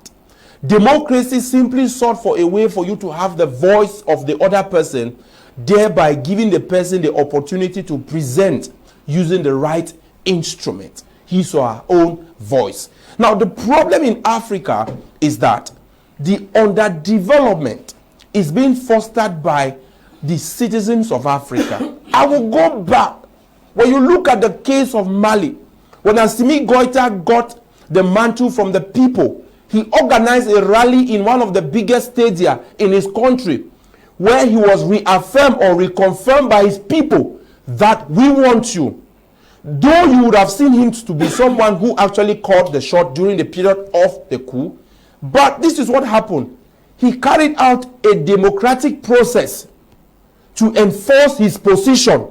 Democracy simply sought for a way for you to have the voice of the other person, thereby giving the person the opportunity to present using the right instrument, his or her own voice. Now, the problem in Africa is that the underdevelopment is being fostered by the citizens of Africa. I will go back. When you look at the case of Mali, when Assimi Goïta got the mantle from the people, he organized a rally in one of the biggest stadia in his country, where he was reaffirmed or reconfirmed by his people that we want you. Though you would have seen him to be someone who actually called the shot during the period of the coup, but this is what happened. He carried out a democratic process to enforce his position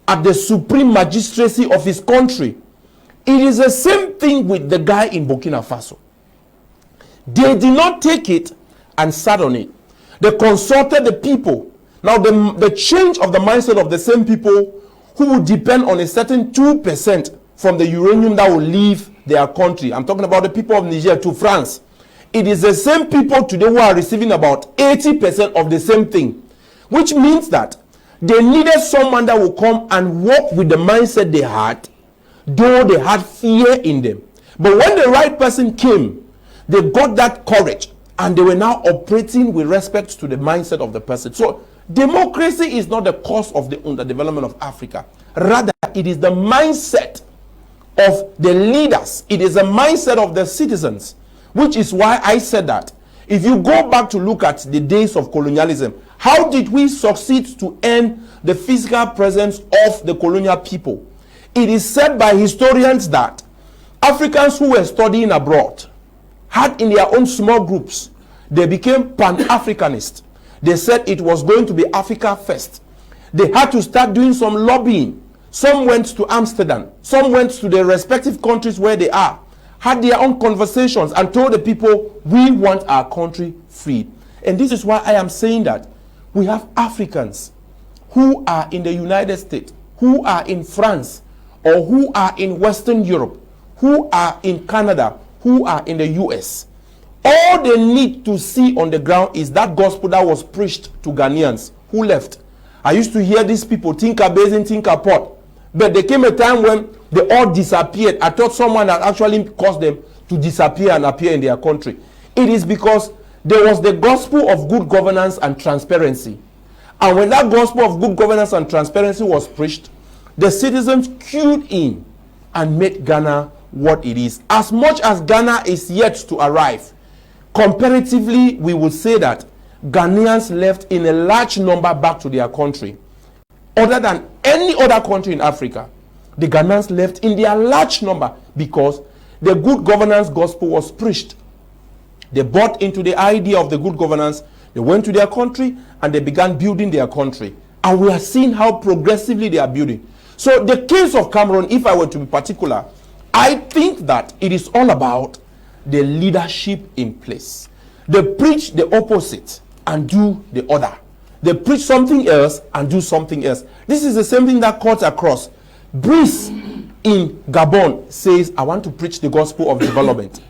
at the supreme magistracy of his country. It is the same thing with the guy in Burkina Faso. They did not take it and sat on it. They consulted the people. Now, the change of the mindset of the same people who would depend on a certain 2% from the uranium that will leave their country. I'm talking about the people of Niger to France. It is the same people today who are receiving about 80% of the same thing, which means that they needed someone that will come and work with the mindset they had, though they had fear in them. But when the right person came, they got that courage and they were now operating with respect to the mindset of the person. So democracy is not the cause of the underdevelopment of Africa. Rather, it is the mindset of the leaders. It is the mindset of the citizens, which is why I said that. If you go back to look at the days of colonialism, how did we succeed to end the physical presence of the colonial people? It is said by historians that Africans who were studying abroad had in their own small groups, they became Pan-Africanist. They said it was going to be Africa first. They had to start doing some lobbying. Some went to Amsterdam. Some went to their respective countries where they are, had their own conversations and told the people, we want our country freed. And this is why I am saying that we have Africans who are in the United States, who are in France, or who are in Western Europe, who are in Canada, who are in the US, All they need to see on the ground is that gospel that was preached to Ghanaians who left. I used to hear these people, Tinker Basin, Tinker Pot. But there came a time when they all disappeared. I thought someone had actually caused them to disappear and appear in their country. It is because there was the gospel of good governance and transparency. And when that gospel of good governance and transparency was preached, the citizens queued in and made Ghana what it is. As much as Ghana is yet to arrive, comparatively, we would say that Ghanaians left in a large number back to their country. Other than any other country in Africa, the Ghanaians left in their large number because the good governance gospel was preached. They bought into the idea of the good governance. They went to their country and they began building their country. And we are seeing how progressively they are building. So the case of Cameroon, if I were to be particular, I think that it is all about the leadership in place. They preach the opposite and do the other. They preach something else and do something else. This is the same thing that cuts across. Brice in Gabon says, I want to preach the gospel of development.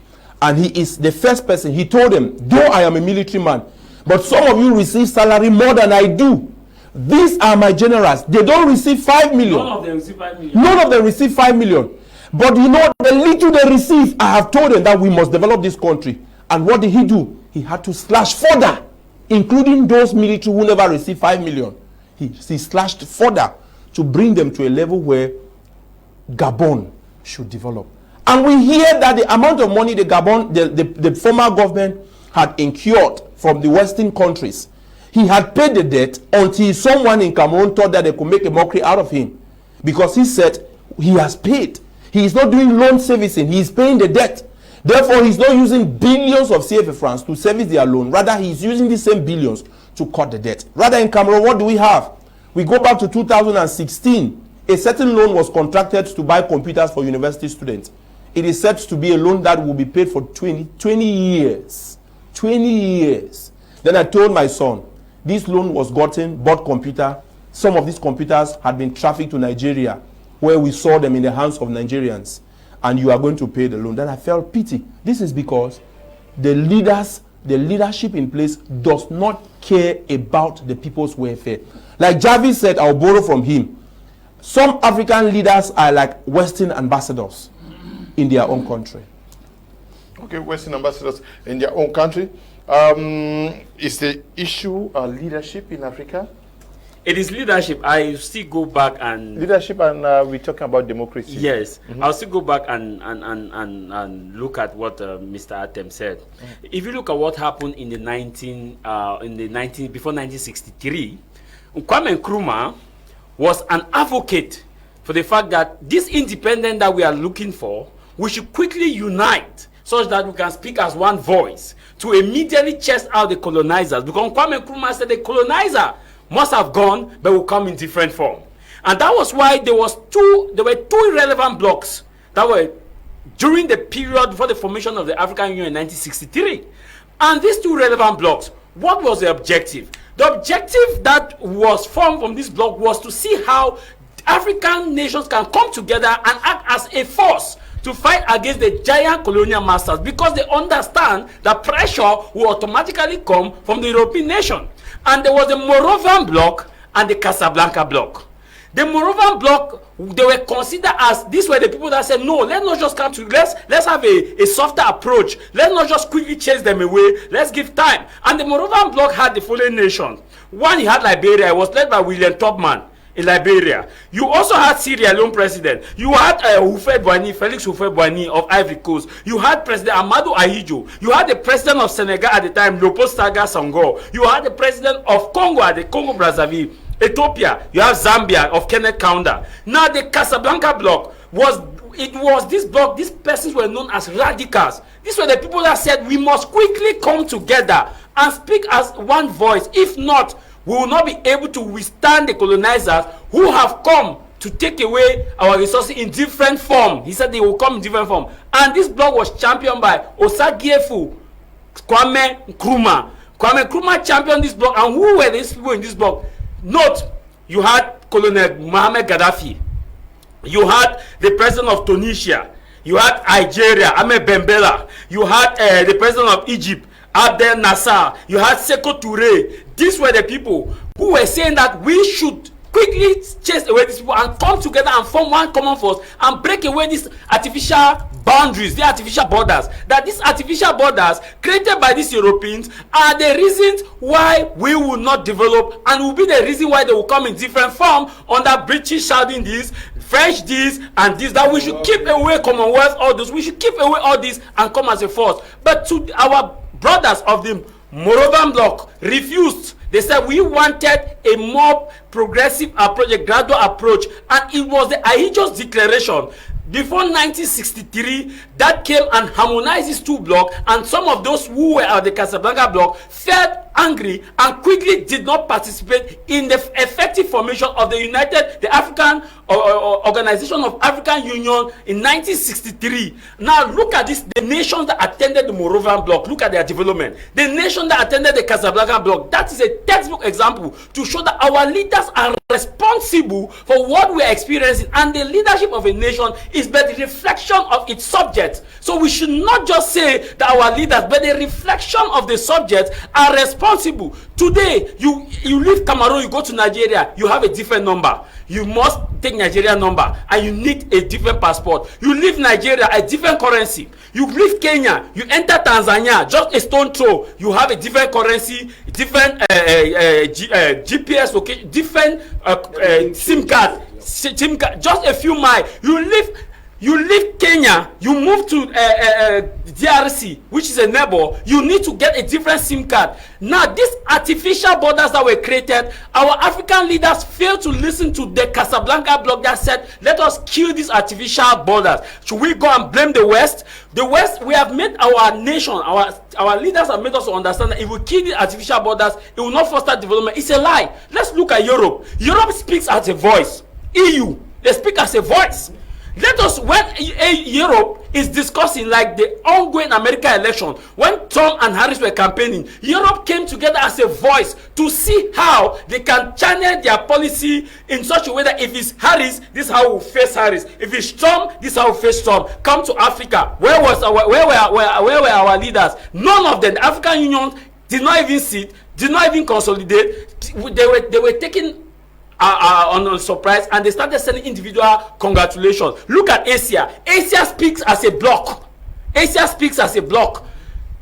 And he is the first person. He told them, though I am a military man, but some of you receive salary more than I do. These are my generals. They don't receive 5 million. None of them receive 5 million. None of them receive 5 million. But you know, the little they receive, I have told them that we must develop this country. And what did he do? He had to slash further, including those military who never received 5 million. He slashed further to bring them to a level where Gabon should develop. And we hear that the amount of money the former government had incurred from the Western countries, he had paid the debt until someone in Cameroon thought that they could make a mockery out of him. Because he said he has paid. He is not doing loan servicing. He is paying the debt. Therefore, he's not using billions of CFA francs to service their loan. Rather, he's using the same billions to cut the debt. Rather, in Cameroon, what do we have? We go back to 2016. A certain loan was contracted to buy computers for university students. It is said to be a loan that will be paid for 20 years. 20 years. Then I told my son, this loan was bought computer. Some of these computers had been trafficked to Nigeria, where we saw them in the hands of Nigerians. And you are going to pay the loan. Then I felt pity. This is because the leadership in place does not care about the people's welfare. Like Javis said, I'll borrow from him. Some African leaders are like Western ambassadors in their own country. Okay, Western ambassadors in their own country. Is the issue leadership in Africa? It is leadership. I still go back and Leadership, and we're talking about democracy. yes, I'll still go back and look at what Mr. Atem said. If you look at what happened in the before 1963, Kwame Nkrumah was an advocate for the fact that this independence that we are looking for, we should quickly unite such that we can speak as one voice to immediately chase out the colonizers. Because Kwame Nkrumah said the colonizer must have gone, but will come in different form. And that was why there were two irrelevant blocks that were during the period before the formation of the African Union in 1963. And these two relevant blocks, what was the objective? The objective that was formed from this block was to see how African nations can come together and act as a force to fight against the giant colonial masters, because they understand that pressure will automatically come from the European nation. And there was the Moravian bloc and the Casablanca bloc. The Moravian bloc, they were considered as, these were the people that said, no, let's not just come to, let's have a softer approach. Let's not just quickly chase them away. Let's give time. And the Moravian bloc had the following nations. One, he had Liberia. It was led by William Tubman in Liberia. You also had Sierra Leone president. You had Felix Houphouët-Boigny of Ivory Coast. You had President Amadou Ahidjo. You had the president of Senegal at the time, Leopold Sédar Senghor. You had the president of Congo at the Congo Brazzaville. Ethiopia, you have Zambia of Kenneth Kaunda. Now the Casablanca bloc was this bloc. These persons were known as radicals. These were the people that said we must quickly come together and speak as one voice. If not, we will not be able to withstand the colonizers who have come to take away our resources in different form. He said they will come in different form. And this bloc was championed by Osagyefo, Kwame Nkrumah. Kwame Nkrumah championed this bloc. And who were these people in this bloc? Note, you had Colonel Mohamed Gaddafi. You had the president of Tunisia. You had Nigeria, Ahmed Bembela. You had the president of Egypt, Abdel Nasser. You had Sekou Touré. These were the people who were saying that we should quickly chase away these people and come together and form one common force and break away these artificial boundaries, the artificial borders. That these artificial borders created by these Europeans are the reasons why we will not develop, and will be the reason why they will come in different form under British shouting this, French this, and this, that we should keep away Commonwealth, all those. We should keep away all this and come as a force. But to our brothers of the Moravian bloc refused. They said we wanted a more progressive approach, a gradual approach, and it was the Ahijos Declaration before 1963 that came and harmonized these two blocks, and some of those who were at the Casablanca bloc felt angry and quickly did not participate in the effective formation of the African Organization of African Union in 1963. Now look at this, the nations that attended the Moravian bloc, look at their development. The nation that attended the Casablanca bloc, that is a textbook example to show that our leaders are responsible for what we are experiencing, and the leadership of a nation is but the reflection of its subjects. So we should not just say that our leaders, but the reflection of the subjects are responsible. Today, you leave Cameroon, you go to Nigeria, you have a different number. You must take Nigeria number, and you need a different passport. You leave Nigeria, a different currency. You leave Kenya, you enter Tanzania, just a stone throw, you have a different currency, different GPS location, different SIM card, just a few miles. You leave Kenya, you move to DRC, which is a neighbor, you need to get a different SIM card. Now, these artificial borders that were created, our African leaders failed to listen to the Casablanca bloc that said, let us kill these artificial borders. Should we go and blame the West? The West, we have made our nation, our leaders have made us understand that if we kill these artificial borders, it will not foster development. It's a lie. Let's look at Europe. Europe speaks as a voice. EU, they speak as a voice. Let us, when Europe is discussing like the ongoing American election, when Trump and Harris were campaigning, Europe came together as a voice to see how they can channel their policy in such a way that if it's Harris, this is how we face Harris. If it's Trump, this is how we face Trump. Come to Africa. Where were our leaders? None of them. The African Union did not even sit, did not even consolidate. They were taking on surprise, and they started sending individual congratulations. Look at Asia. Asia speaks as a block. Asia speaks as a block.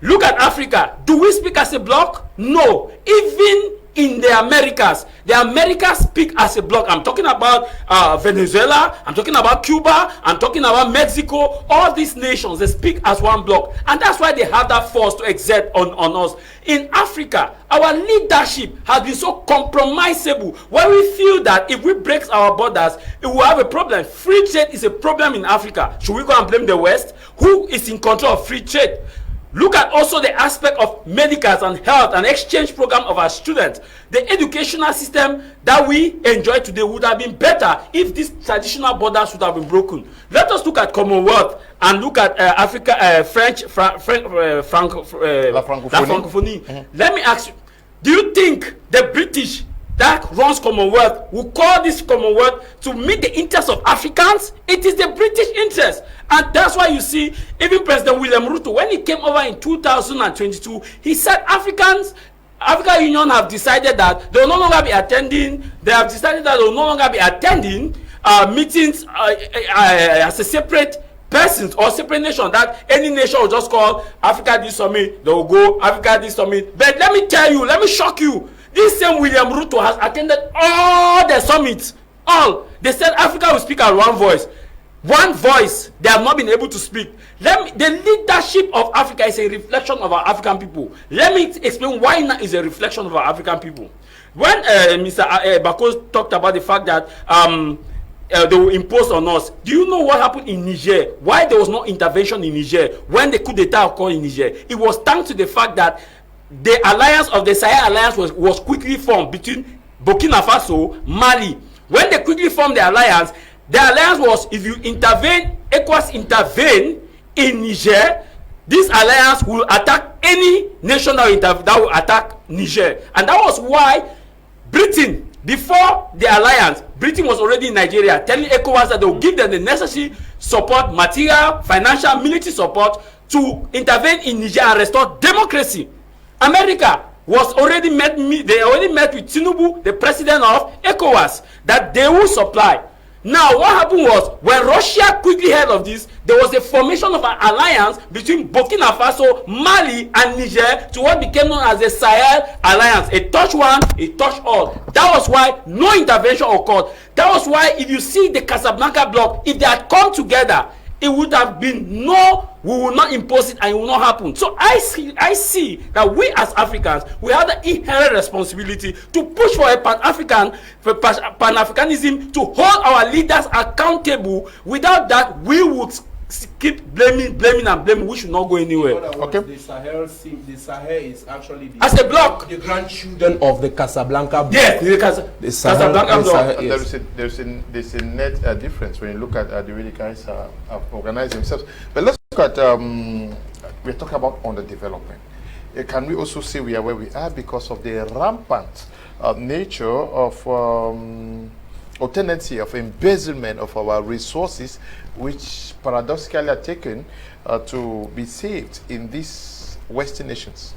Look at Africa. Do we speak as a block? No. Even in the Americas speak as a block. I'm talking about Venezuela, I'm talking about Cuba, I'm talking about Mexico. All these nations, they speak as one block, and that's why they have that force to exert on us. In Africa, our leadership has been so compromisable, where we feel that if we break our borders, it will have a problem. Free trade is a problem in Africa. Should we go and blame the West? Who is in control of free trade? Look at also the aspect of medicals and health and exchange program of our students. The educational system that we enjoy today would have been better if these traditional borders would have been broken. Let us look at Commonwealth and look at Africa, la francophonie. Mm-hmm. Let me ask you, do you think the British that runs Commonwealth will call this Commonwealth to meet the interests of Africans? It is the British interest. And that's why you see, even President William Ruto, when he came over in 2022, he said African Union have decided that they will no longer be attending, meetings as a separate persons or separate nation, that any nation will just call Africa this summit, they will go Africa this summit. But let me tell you, let me shock you, this same William Ruto has attended all the summits. All. They said Africa will speak at one voice. One voice. They have not been able to speak. The leadership of Africa is a reflection of our African people. Let me explain why now is a reflection of our African people. When Mr. Ebako talked about the fact that they will impose on us, do you know what happened in Niger? Why there was no intervention in Niger when the coup d'etat occurred in Niger? It was thanks to the fact that the alliance of the Sahel alliance was quickly formed between Burkina Faso, Mali. When they quickly formed the alliance was, if you intervene, ECOWAS intervene in Niger, this alliance will attack any nation that will attack Niger. And that was why Britain, before the alliance, Britain was already in Nigeria, telling ECOWAS that they will give them the necessary support, material, financial, military support to intervene in Niger and restore democracy. America was already they already met with Tinubu, the president of ECOWAS, that they will supply. Now, what happened was, when Russia quickly heard of this, there was a formation of an alliance between Burkina Faso, Mali, and Niger to what became known as the Sahel Alliance. A touch one, a touch all. That was why no intervention occurred. That was why, if you see the Casablanca bloc, if they had come together, it would have been no, we will not impose it and it will not happen. So I see that we as Africans, we have the inherent responsibility to push for a Pan-Africanism, to hold our leaders accountable. Without that, we would keep blaming. We should not go anywhere. Okay. The Sahel is actually as a bloc, the grandchildren of the Casablanca bloc. Yes, the Casablanca bloc. Yes. There's a net difference when you look at the way the guys have organized themselves. But let's look at we're talking about underdevelopment. Can we also say we are where we are because of the rampant nature of or tendency of embezzlement of our resources, which paradoxically are taken to be saved in these Western nations?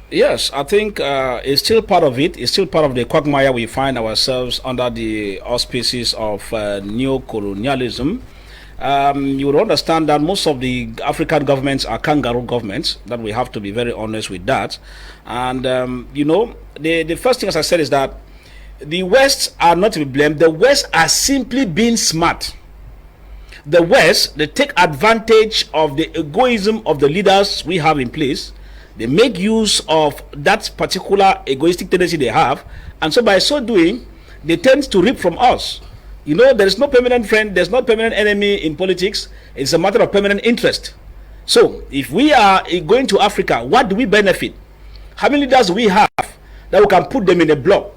Yes, I think it's still part of it. It's still part of the quagmire we find ourselves under the auspices of neo-colonialism. You would understand that most of the African governments are kangaroo governments, that we have to be very honest with that. And, you know, the first thing, as I said, is that the West are not to be blamed. The West are simply being smart. The West, they take advantage of the egoism of the leaders we have in place. They make use of that particular egoistic tendency they have, and so by so doing, they tend to reap from us. You know, there is no permanent friend, there's no permanent enemy in politics. It's a matter of permanent interest. So, if we are going to Africa, what do we benefit? How many leaders do we have that we can put them in a block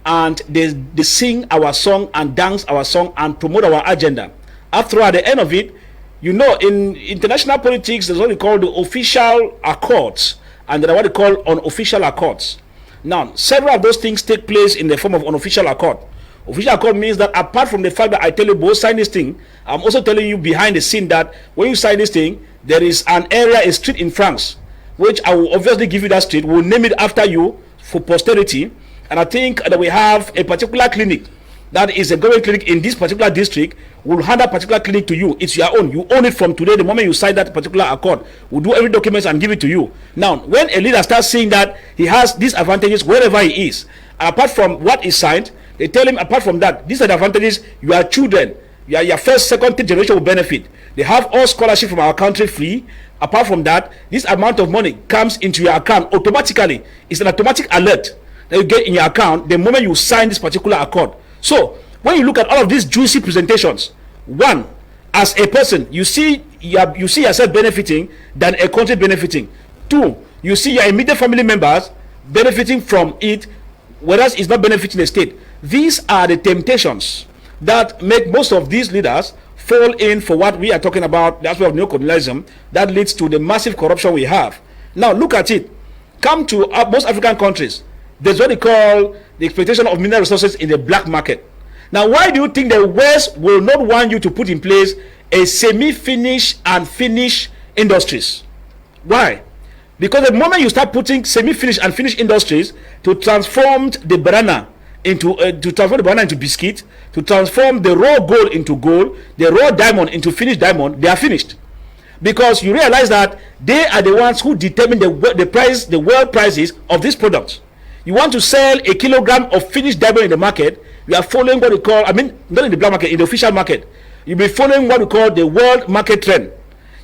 and they sing our song and dance our song and promote our agenda? After all, at the end of it, you know, in international politics, there's what we call the official accords, and there are what we call unofficial accords. Now, several of those things take place in the form of unofficial accord. Official accord means that apart from the fact that I tell you both sign this thing, I'm also telling you behind the scene that when you sign this thing, there is an area, a street in France, which I will obviously give you that street, we'll name it after you for posterity. And I think that we have a particular clinic that is a government clinic in this particular district. Will hand that particular clinic to you. It's your own. You own it from today. The moment you sign that particular accord, we'll do every documents and give it to you. Now, when a leader starts seeing that he has these advantages wherever he is, apart from what is signed, they tell him, apart from that, these are the advantages your children, your first, second, third generation will benefit. They have all scholarship from our country free. Apart from that, this amount of money comes into your account automatically. It's an automatic alert that you get in your account the moment you sign this particular accord. So, when you look at all of these juicy presentations, one, as a person, you see yourself benefiting than a country benefiting. Two, you see your immediate family members benefiting from it, whereas it's not benefiting the state. These are the temptations that make most of these leaders fall in for what we are talking about, the aspect of neo-colonialism, that leads to the massive corruption we have. Now, look at it. Come to most African countries. There's what they call the exploitation of mineral resources in the black market. Now, why do you think the West will not want you to put in place a semi-finished and finished industries? Why? Because the moment you start putting semi-finished and finished industries to transform the banana into biscuit, to transform the raw gold into gold, the raw diamond into finished diamond, they are finished. Because you realize that they are the ones who determine the world prices of these products. You want to sell a kilogram of finished diamond in the market, you are following what we call, not in the black market, in the official market. You'll be following what we call the world market trend.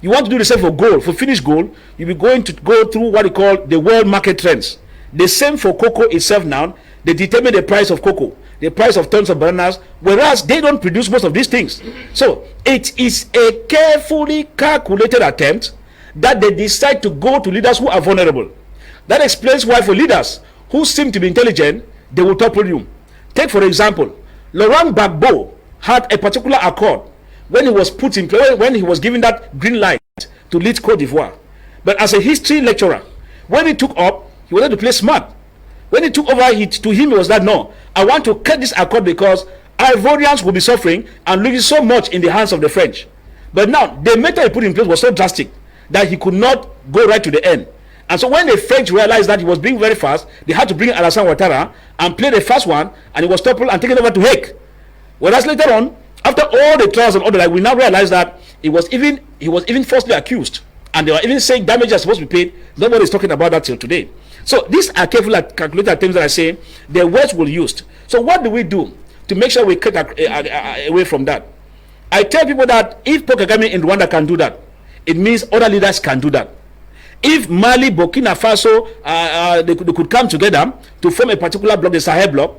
You want to do the same for gold, for finished gold, you'll be going to go through what we call the world market trends. The same for cocoa itself now. They determine the price of cocoa, the price of tons of bananas, whereas they don't produce most of these things. So it is a carefully calculated attempt that they decide to go to leaders who are vulnerable. That explains why for leaders who seem to be intelligent, they will topple you. Take for example, Laurent Gbagbo had a particular accord when he was put in place, when he was given that green light to lead Cote d'Ivoire. But as a history lecturer, when he took up, he wanted to play smart. When he took over, to him it was that, no, I want to cut this accord because Ivorians will be suffering and losing so much in the hands of the French. But now, the method he put in place was so drastic that he could not go right to the end. And so when the French realized that he was being very fast, they had to bring Alassane Ouattara and play the first one, and he was toppled and taken over to Hague. Whereas later on, after all the trials and all that, we now realize that he was even falsely accused, and they were even saying damages are supposed to be paid. Nobody is talking about that till today. So these are careful calculated attempts that I say the words were used. So what do we do to make sure we cut away from that? I tell people that if Paul Kagame in Rwanda can do that, it means other leaders can do that. If Mali, Burkina Faso, they could come together to form a particular bloc, the Sahel bloc,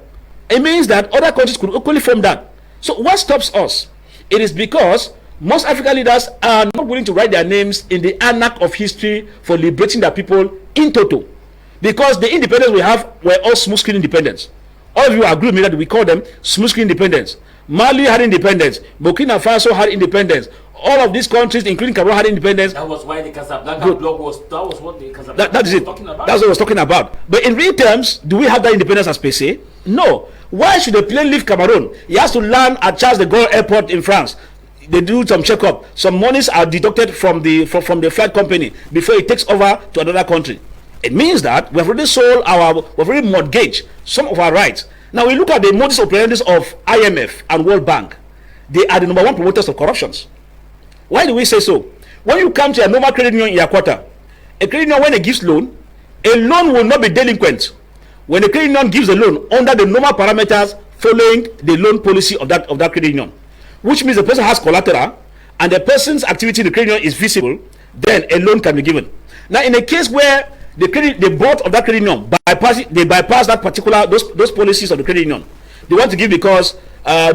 it means that other countries could equally form that. So what stops us? It is because most African leaders are not willing to write their names in the anarch of history for liberating their people in total. Because the independence we have were all smooth-screen independence. All of you agree with me that we call them smooth-screen independence. Mali had independence. Burkina Faso had independence. All of these countries, including Cameroon, had independence. That was why the Casablanca bloc was. That was what the Casablanca that is was it. talking about. That's what I was talking about. But in real terms, do we have that independence as per se? No. Why should a plane leave Cameroon? He has to land at Charles de Gaulle Airport in France. They do some checkup. Some monies are deducted from the flight company before it takes over to another country. It means that we have already we've already mortgaged some of our rights. Now we look at the modus operandi of IMF and World Bank. They are the #1 promoters of corruptions. Why do we say so? When you come to a normal credit union in your quarter, a credit union, when it gives loan, a loan will not be delinquent when the credit union gives a loan under the normal parameters following the loan policy of that credit union, which means the person has collateral and the person's activity in the credit union is visible, then a loan can be given. Now, in a case where the board of that credit union bypass that particular those policies of the credit union, they want to give because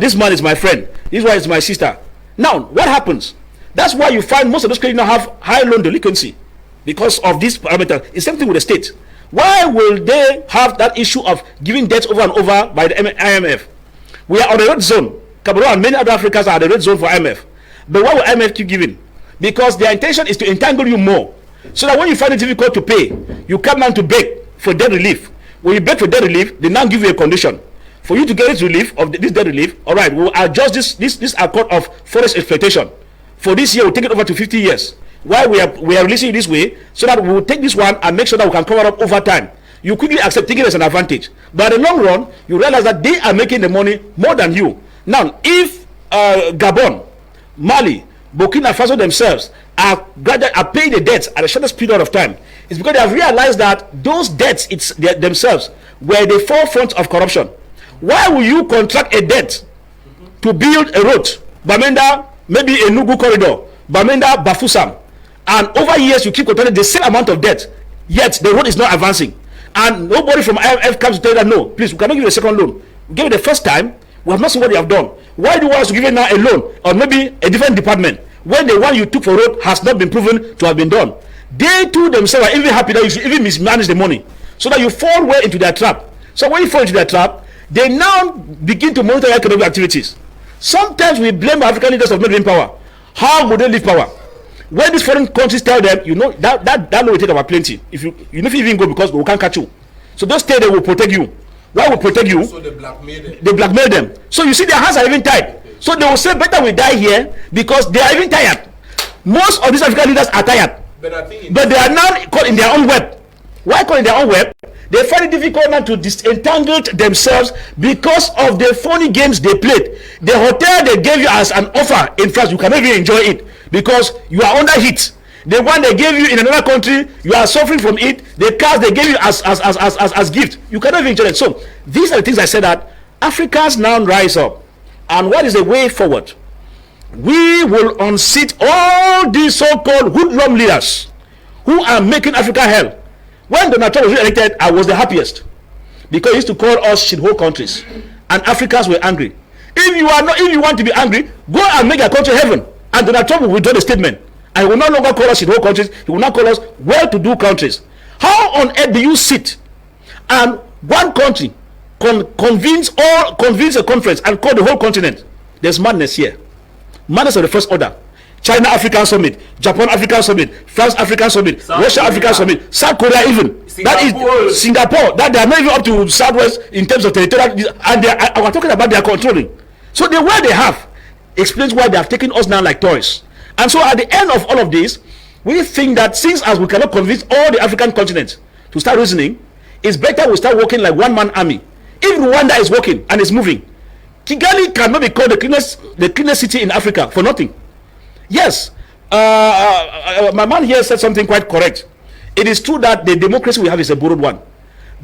this man is my friend, this one is my sister. Now, what happens? That's why you find most of those credit unions have high loan delinquency because of these parameters. It's the same thing with the state. Why will they have that issue of giving debts over and over by the IMF? We are on the red zone. Cameroon and many other Africans are the red zone for IMF. But why will IMF keep giving? Because their intention is to entangle you more. So that when you find it difficult to pay, you come down to beg for debt relief. When you beg for debt relief, they now give you a condition. For you to get this relief, of this debt relief, all right, we'll adjust this accord of forest exploitation. For this year, we'll take it over to 50 years. Why we are releasing it this way, so that we will take this one and make sure that we can cover up over time. You quickly accept taking it as an advantage. But in the long run, you realize that they are making the money more than you. Now, if Gabon, Mali, Burkina Faso themselves are paying the debts at the shortest period of time, it's because they have realized that those debts themselves were the forefront of corruption. Why will you contract a debt to build a road, Bamenda, maybe a Nugu corridor, Bamenda, Bafusam, and over years you keep contracting the same amount of debt, yet the road is not advancing, and nobody from IMF comes to tell you that no, please, we cannot give you a second loan. We gave it the first time, we have not seen what they have done. Why do you want us to give you now a loan, or maybe a different department, when the one you took for road has not been proven to have been done? They too themselves are even happy that you should even mismanage the money, so that you fall well into their trap. So when you fall into their trap, they now begin to monitor economic activities. Sometimes we blame African leaders of not having power. How would they leave power? When these foreign countries tell them, you know, that loan will take about plenty. If you even go because we can't catch you. So those stay there will protect you. Why will protect you? So they blackmail them. They blackmail them. So you see their hands are even tied. Okay. So they will say better we die here because they are even tired. Most of these African leaders are tired. But they are now caught in their own web. Why caught in their own web? They find it difficult now to disentangle themselves because of the funny games they played. The hotel they gave you as an offer in France, you cannot even enjoy it because you are under heat. The one they gave you in another country, you are suffering from it. The cars they gave you as gift, you cannot even enjoy it. So these are the things I said that Africans now rise up. And what is the way forward? We will unseat all these so-called hoodlum leaders who are making Africa hell. When Donald Trump was elected, I was the happiest because he used to call us shithole countries, and Africans were angry. If you want to be angry, go and make a country heaven, and Donald Trump will withdraw the statement, and he will no longer call us shithole countries. He will now call us well-to-do countries. How on earth do you sit and one country convenes a conference and call the whole continent? There's madness here. Madness of the first order. China African Summit, Japan African Summit, France African Summit, Russia African Summit, South Korea even. That is Singapore. That they are not even up to Southwest in terms of territorial, and we're talking about their controlling. So the way they have explains why they have taken us now like toys. And so at the end of all of this, we think that since as we cannot convince all the African continent to start reasoning, it's better we start working like one-man army. If Rwanda is working and is moving, Kigali cannot be called the cleanest city in Africa for nothing. Yes, my man here said something quite correct. It is true that the democracy we have is a borrowed one,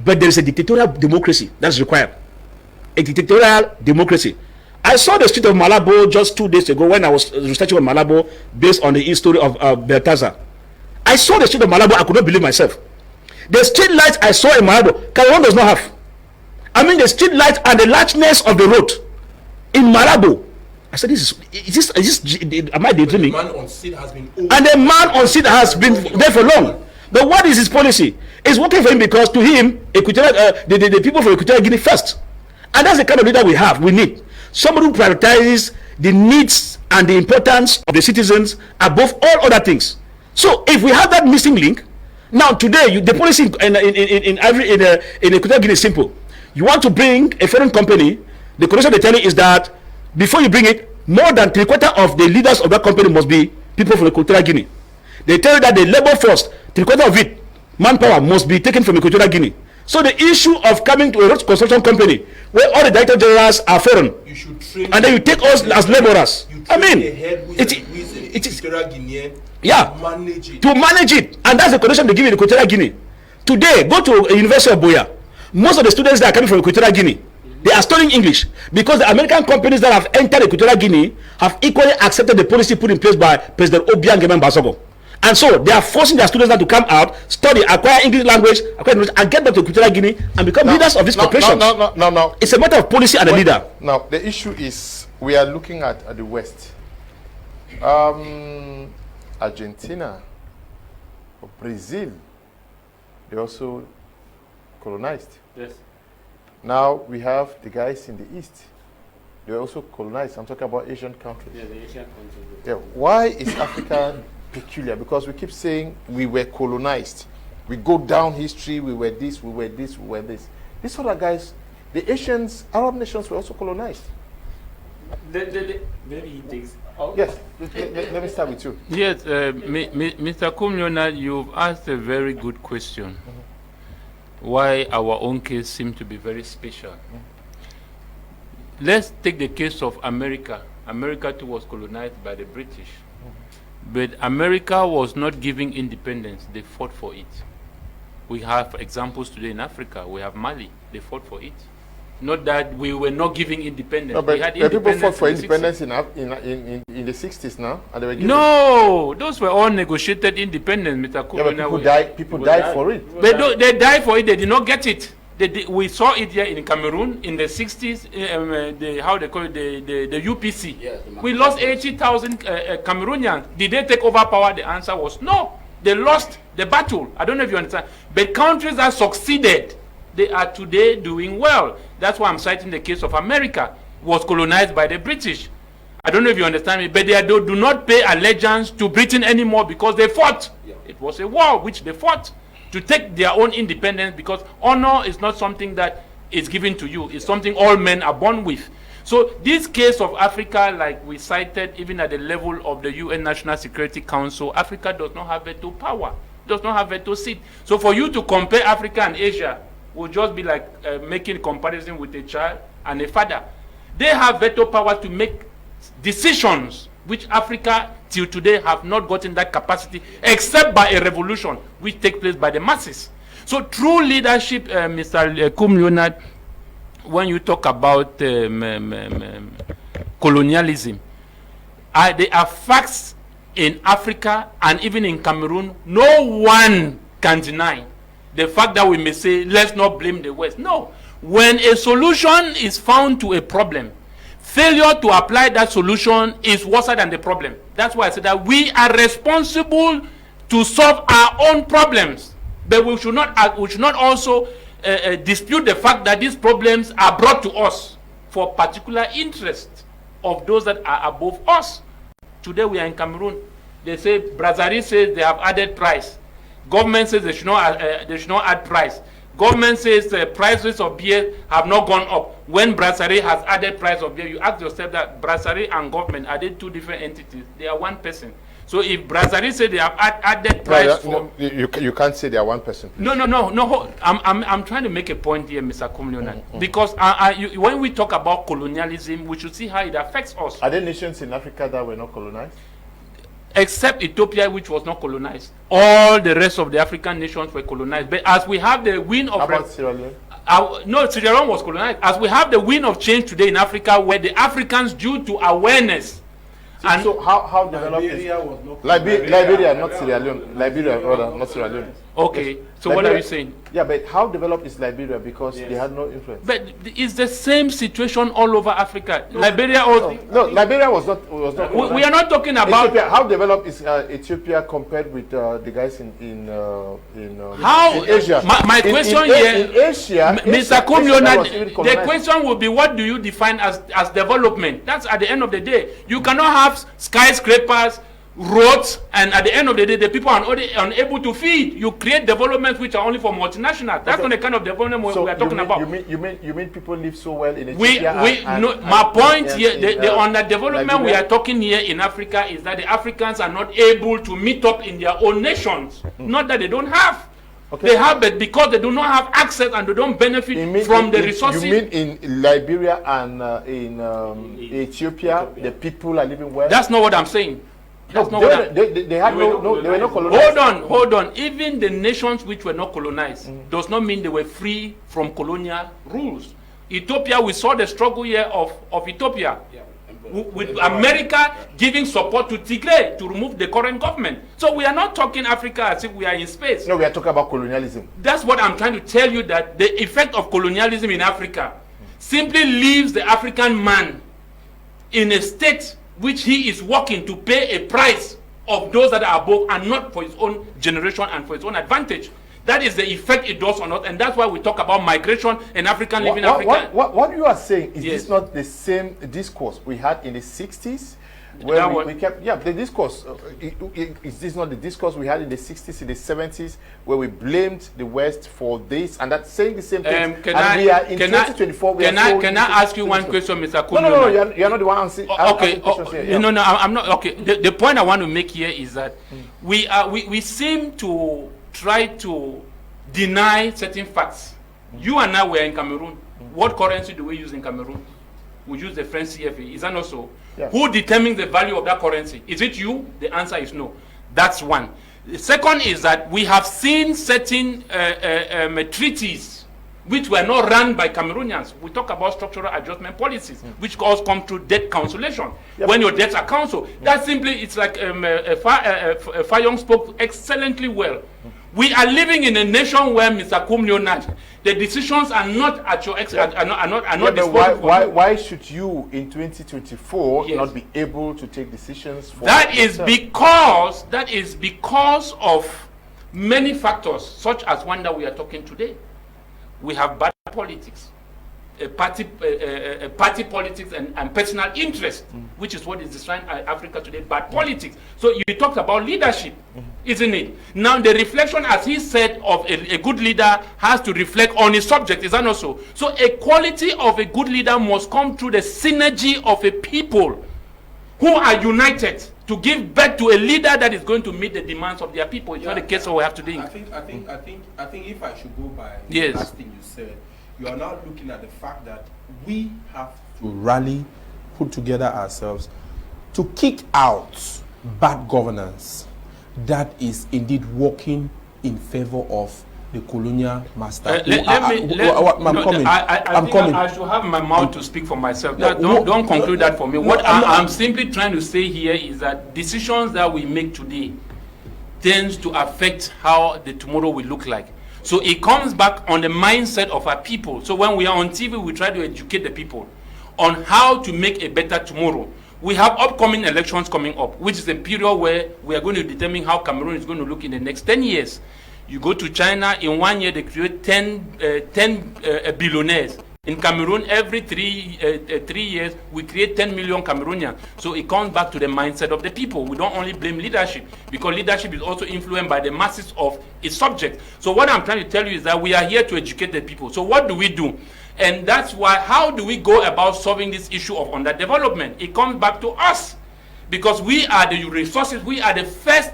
but there is a dictatorial democracy that's required. A dictatorial democracy. I saw the street of Malabo just 2 days ago when I was researching on Malabo based on the history of Beltazar. I saw the street of Malabo, I could not believe myself. The street lights I saw in Malabo, Cameroon does not have. I mean the street lights and the largeness of the road in Malabo. I said, am I daydreaming? The man on seat has been and the man on seat has been there for long. But what is his policy? It's working for him because to him, the people from Equatorial Guinea first. And that's the kind of leader we have, we need. Somebody who prioritizes the needs and the importance of the citizens above all other things. So if we have that missing link, now today the policy in Equatorial Guinea is simple. You want to bring a foreign company, the condition they tell you is that before you bring it, more than 3/4 of the leaders of that company must be people from Equatorial Guinea. They tell you that the labor force, 3/4 of it, manpower, must be taken from Equatorial Guinea. So the issue of coming to a road construction company where all the director generals are foreign, and then you take us as laborers. I mean, it is to manage it, and that's the condition they give in Equatorial Guinea. Today, go to University of Buea. Most of the students that are coming from Equatorial Guinea, they are studying English because the American companies that have entered Equatorial Guinea have equally accepted the policy put in place by President Obiang Basogo. And so they are forcing their students now to come out, study, acquire English language, and get back to Equatorial Guinea and become leaders of this corporation. No. It's a matter of policy and a leader. Now, the issue is we are looking at the West. Argentina, Brazil, they also colonized. Yes. Now we have the guys in the East. They also colonized. I'm talking about Asian countries. Yeah, the Asian countries. Yeah. Why is Africa peculiar? Because we keep saying we were colonized. We go down history, we were this, we were this, we were this. These other guys, the Asians, Arab nations were also colonized. Maybe he takes. Yes, let me start with you. Yes, Mr. Kum Leonard, you've asked a very good question. Why our own case seems to be very special. Let's take the case of America. America too was colonized by the British. But America was not giving independence, they fought for it. We have examples today in Africa. We have Mali, they fought for it. Not that we were not giving independence. No, but we had people fought for in the independence in the 60s now, and they were giving. No, those were all negotiated independence, Mr. Yeah, but people died for it. They died for it, they did not get it. We saw it here in Cameroon in the 60s, how they call it, the UPC. Yes, we lost 80,000 Cameroonians. Did they take over power? The answer was no. They lost the battle. I don't know if you understand. But countries that succeeded, they are today doing well. That's why I'm citing the case of America, was colonized by the British. I don't know if you understand me, but they do not pay allegiance to Britain anymore because they fought. Yeah. It was a war which they fought to take their own independence, because honor is not something that is given to you. It's something all men are born with. So this case of Africa, like we cited even at the level of the UN National Security Council, Africa does not have veto power, does not have veto seat. So for you to compare Africa and Asia will just be like making a comparison with a child and a father. They have veto power to make decisions which Africa till today have not gotten that capacity, except by a revolution which takes place by the masses. So true leadership, Mr. Kum Leonard, when you talk about colonialism, there are facts in Africa and even in Cameroon no one can deny. The fact that we may say, let's not blame the West. No. When a solution is found to a problem, failure to apply that solution is worse than the problem. That's why I said that we are responsible to solve our own problems. But we should not also dispute the fact that these problems are brought to us for particular interest of those that are above us. Today we are in Cameroon. They say, Brazzaville says they have added price. Government says they should not add price. Government says the prices of beer have not gone up. When Brasserie has added price of beer, you ask yourself that Brasserie and government, are they two different entities? They are one person. So if Brasserie say they have added price you can't say they are one person. Please. No. I'm trying to make a point here, Mr. Kum Leonard, because when we talk about colonialism, we should see how it affects us. Are there nations in Africa that were not colonized? Except Ethiopia, which was not colonized. All the rest of the African nations were colonized. But as we have the wind of... How about Sierra Leone? No, Sierra Leone was colonized. As we have the wind of change today in Africa, where the Africans, due to awareness... So how developed Liberia was not Liberia, not Sierra Leone. Liberia, rather, not Sierra Leone. Okay, yes. so Liberia, what are you saying? Yeah, but how developed is Liberia? Because they had no influence. But it's the same situation all over Africa. Liberia also... No, Liberia was not we are not talking about... Ethiopia. How developed is Ethiopia compared with the guys in Asia? My question here... In Asia... Mr. Kum Leonard, the question will be, what do you define as development? That's at the end of the day. You cannot have skyscrapers, roads, and at the end of the day, the people are unable to feed. You create developments which are only for multinationals. That's not the kind of development we are talking about. You mean people live so well in Ethiopia? My point here, the underdevelopment we are talking here in Africa is that the Africans are not able to meet up in their own nations. Not that they don't have. Okay. They have, but because they do not have access and they don't benefit from the resources. You mean in Liberia and in Ethiopia, the people are living well? That's not what I'm saying. They were not colonized. Hold on. Even the nations which were not colonized does not mean they were free from colonial rules. Ethiopia, we saw the struggle here of Ethiopia. Yeah. With America giving support to Tigray to remove the current government. So we are not talking Africa as if we are in space. No, we are talking about colonialism. That's what I'm trying to tell you, that the effect of colonialism in Africa simply leaves the African man in a state which he is working to pay a price of those that are above and not for his own generation and for his own advantage. That is the effect it does on us, and that's why we talk about migration and African living in Africa. What you are saying, is this not the same discourse we had in the 60s? Where we kept, the discourse, is this not the discourse we had in the 60s, in the 70s, where we blamed the West for this and that, saying the same thing? Can I ask you one question, Mr. Kum? No, you're not the one answering. Okay, no, I'm not. Okay, the point I want to make here is that we seem to try to deny certain facts. You and I were in Cameroon. What currency do we use in Cameroon? We use the French CFA. Is that not so? Yeah. Who determines the value of that currency? Is it you? The answer is no. That's one. The second is that we have seen certain treaties which were not run by Cameroonians. We talk about structural adjustment policies, which also come through debt cancellation. Yep. When your debts are cancelled, that simply, it's like Fai Young spoke excellently well. We are living in a nation where, Mr. Kum Leonard, the decisions are not at your why should you in 2024 not be able to take decisions for that is because of many factors, such as one that we are talking today. We have bad politics, party politics and personal interest, which is what is destroying Africa today. Bad politics. So you talked about leadership, isn't it? Now the reflection, as he said, of a good leader has to reflect on his subject. Is that not so? So a quality of a good leader must come through the synergy of a people who are united to give birth to a leader that is going to meet the demands of their people. It's not the case we have today. I think if I should go by the last thing you said, you are now looking at the fact that we have to rally, put together ourselves to kick out bad governance that is indeed working in favor of the colonial master. I'm coming. I should have my mouth to speak for myself. Don't conclude that for me. What I'm simply trying to say here is that decisions that we make today tends to affect how the tomorrow will look like. So it comes back on the mindset of our people. So when we are on TV, we try to educate the people on how to make a better tomorrow. We have upcoming elections coming up, which is a period where we are going to determine how Cameroon is going to look in the next 10 years. You go to China, in 1 year they create 10 billionaires. In Cameroon, every 3 years, we create 10 million Cameroonians. So it comes back to the mindset of the people. We don't only blame leadership, because leadership is also influenced by the masses of its subjects. So what I'm trying to tell you is that we are here to educate the people. So what do we do? And that's why, how do we go about solving this issue of underdevelopment? It comes back to us, because we are the resources, we are the first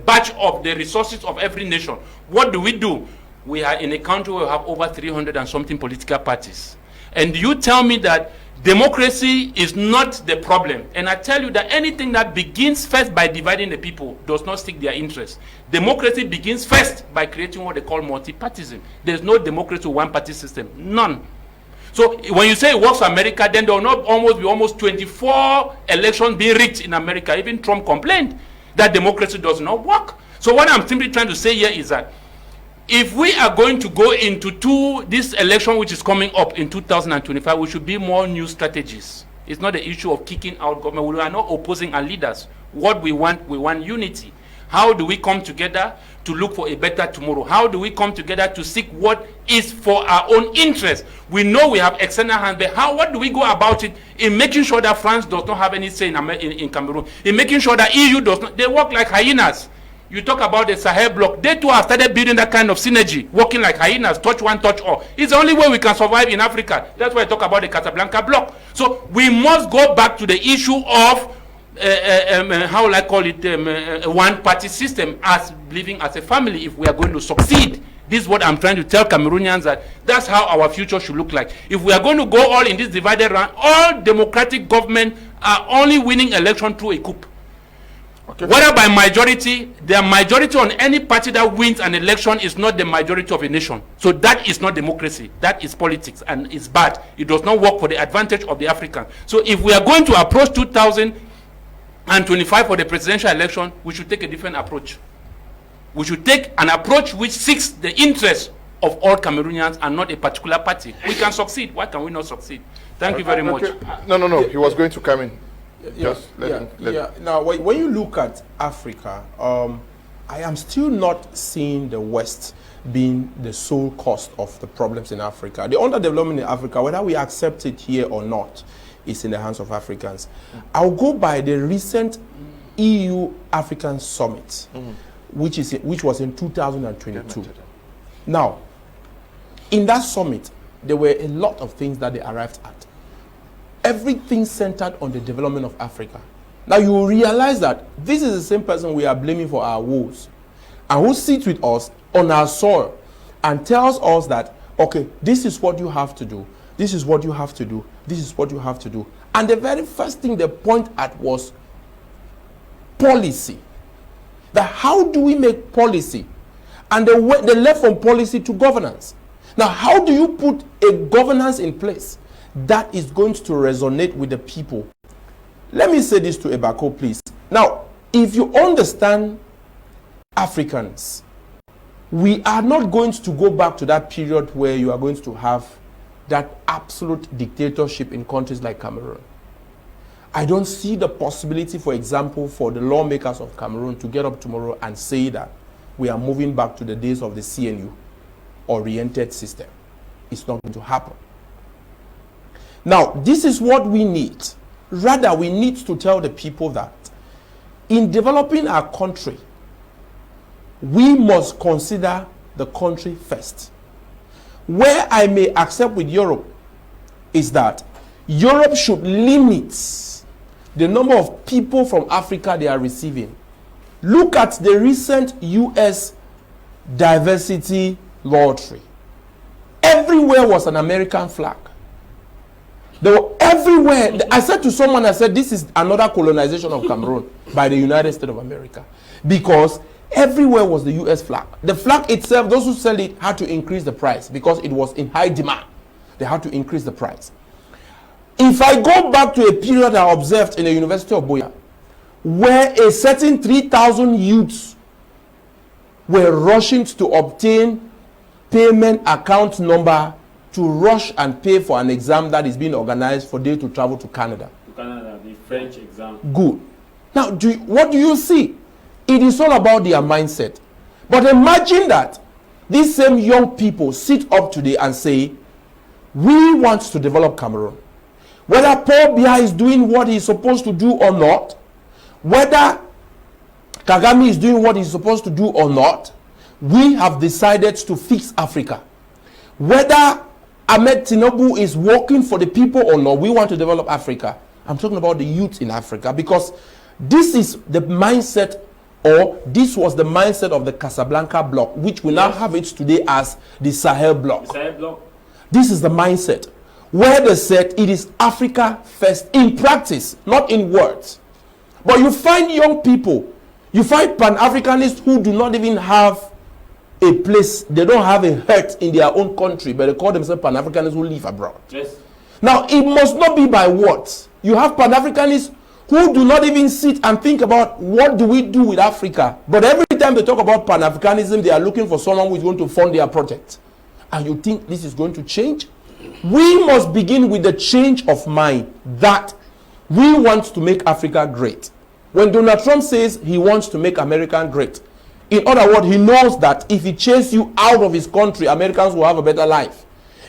batch of the resources of every nation. What do? We are in a country where we have over 300 and something political parties. And you tell me that democracy is not the problem. And I tell you that anything that begins first by dividing the people does not seek their interests. Democracy begins first by creating what they call multi-partyism. There's no democracy with one-party system. None. So when you say it works for America, then there will not be almost 24 elections being rigged in America. Even Trump complained that democracy does not work. So what I'm simply trying to say here is that if we are going to go into this election which is coming up in 2025, we should be more new strategies. It's not the issue of kicking out government. We are not opposing our leaders. What we want unity. How do we come together to look for a better tomorrow? How do we come together to seek what is for our own interest? We know we have external hands, but what do we go about it in making sure that France does not have any say in Cameroon? In making sure that EU does not, they work like hyenas. You talk about the Sahel bloc. They too have started building that kind of synergy, working like hyenas, touch one, touch all. It's the only way we can survive in Africa. That's why I talk about the Casablanca bloc. So we must go back to the issue of, how will I call it, a one-party system, as living as a family if we are going to succeed. This is what I'm trying to tell Cameroonians, that that's how our future should look like. If we are going to go all in this divided round, all democratic government are only winning election through a coup. Okay. Whether by majority, the majority on any party that wins an election is not the majority of a nation. So that is not democracy. That is politics, and it's bad. It does not work for the advantage of the African. So if we are going to approach 2025 for the presidential election, we should take a different approach. We should take an approach which seeks the interests of all Cameroonians and not a particular party. We can succeed. Why can we not succeed? Thank you very much. No. He was going to come in. Now, when you look at Africa, I am still not seeing the West being the sole cause of the problems in Africa. The underdevelopment in Africa, whether we accept it here or not, is in the hands of Africans. I'll go by the recent EU-African summit, which was in 2022. Now, in that summit, there were a lot of things that they arrived at. Everything centered on the development of Africa. Now you will realize that this is the same person we are blaming for our woes, and who sits with us on our soil and tells us that, okay, this is what you have to do, this is what you have to do, this is what you have to do. And the very first thing they point at was policy. That how do we make policy? And they left from policy to governance. Now, how do you put a governance in place that is going to resonate with the people? Let me say this to Ebako, please. Now, if you understand Africans, we are not going to go back to that period where you are going to have that absolute dictatorship in countries like Cameroon. I don't see the possibility, for example, for the lawmakers of Cameroon to get up tomorrow and say that we are moving back to the days of the CNU-oriented system. It's not going to happen. Now, this is what we need. Rather, we need to tell the people that in developing our country, we must consider the country first. Where I may accept with Europe is that Europe should limit the number of people from Africa they are receiving. Look at the recent US diversity lottery. Everywhere was an American flag. They were everywhere. I said to someone, I said, this is another colonization of Cameroon by the United States of America. Because everywhere was the US flag. The flag itself, those who sell it had to increase the price because it was in high demand. They had to increase the price. If I go back to a period I observed in the University of Boya, where a certain 3,000 youths were rushing to obtain payment account number to rush and pay for an exam that is being organized for them to travel to Canada. To Canada, the French exam. Good. Now, what do you see? It is all about their mindset. But imagine that these same young people sit up today and say, We want to develop Cameroon. Whether Paul Biya is doing what he's supposed to do or not, whether Kagame is doing what he's supposed to do or not, we have decided to fix Africa. Whether Ahmed Tinubu is working for the people or not, we want to develop Africa. I'm talking about the youth in Africa, because this is the mindset, or this was the mindset of the Casablanca bloc, which we now have it today as the Sahel bloc. The Sahel bloc. This is the mindset where they said it is Africa first in practice, not in words. But you find young people, you find Pan-Africanists who do not even have a place, they don't have a hurt in their own country, but they call themselves Pan-Africanists who live abroad. Yes. Now, it must not be by words. You have Pan-Africanists who do not even sit and think about what do we do with Africa. But every time they talk about Pan-Africanism, they are looking for someone who is going to fund their project. And you think this is going to change? We must begin with the change of mind that we want to make Africa great. When Donald Trump says he wants to make America great, in other words, he knows that if he chases you out of his country, Americans will have a better life.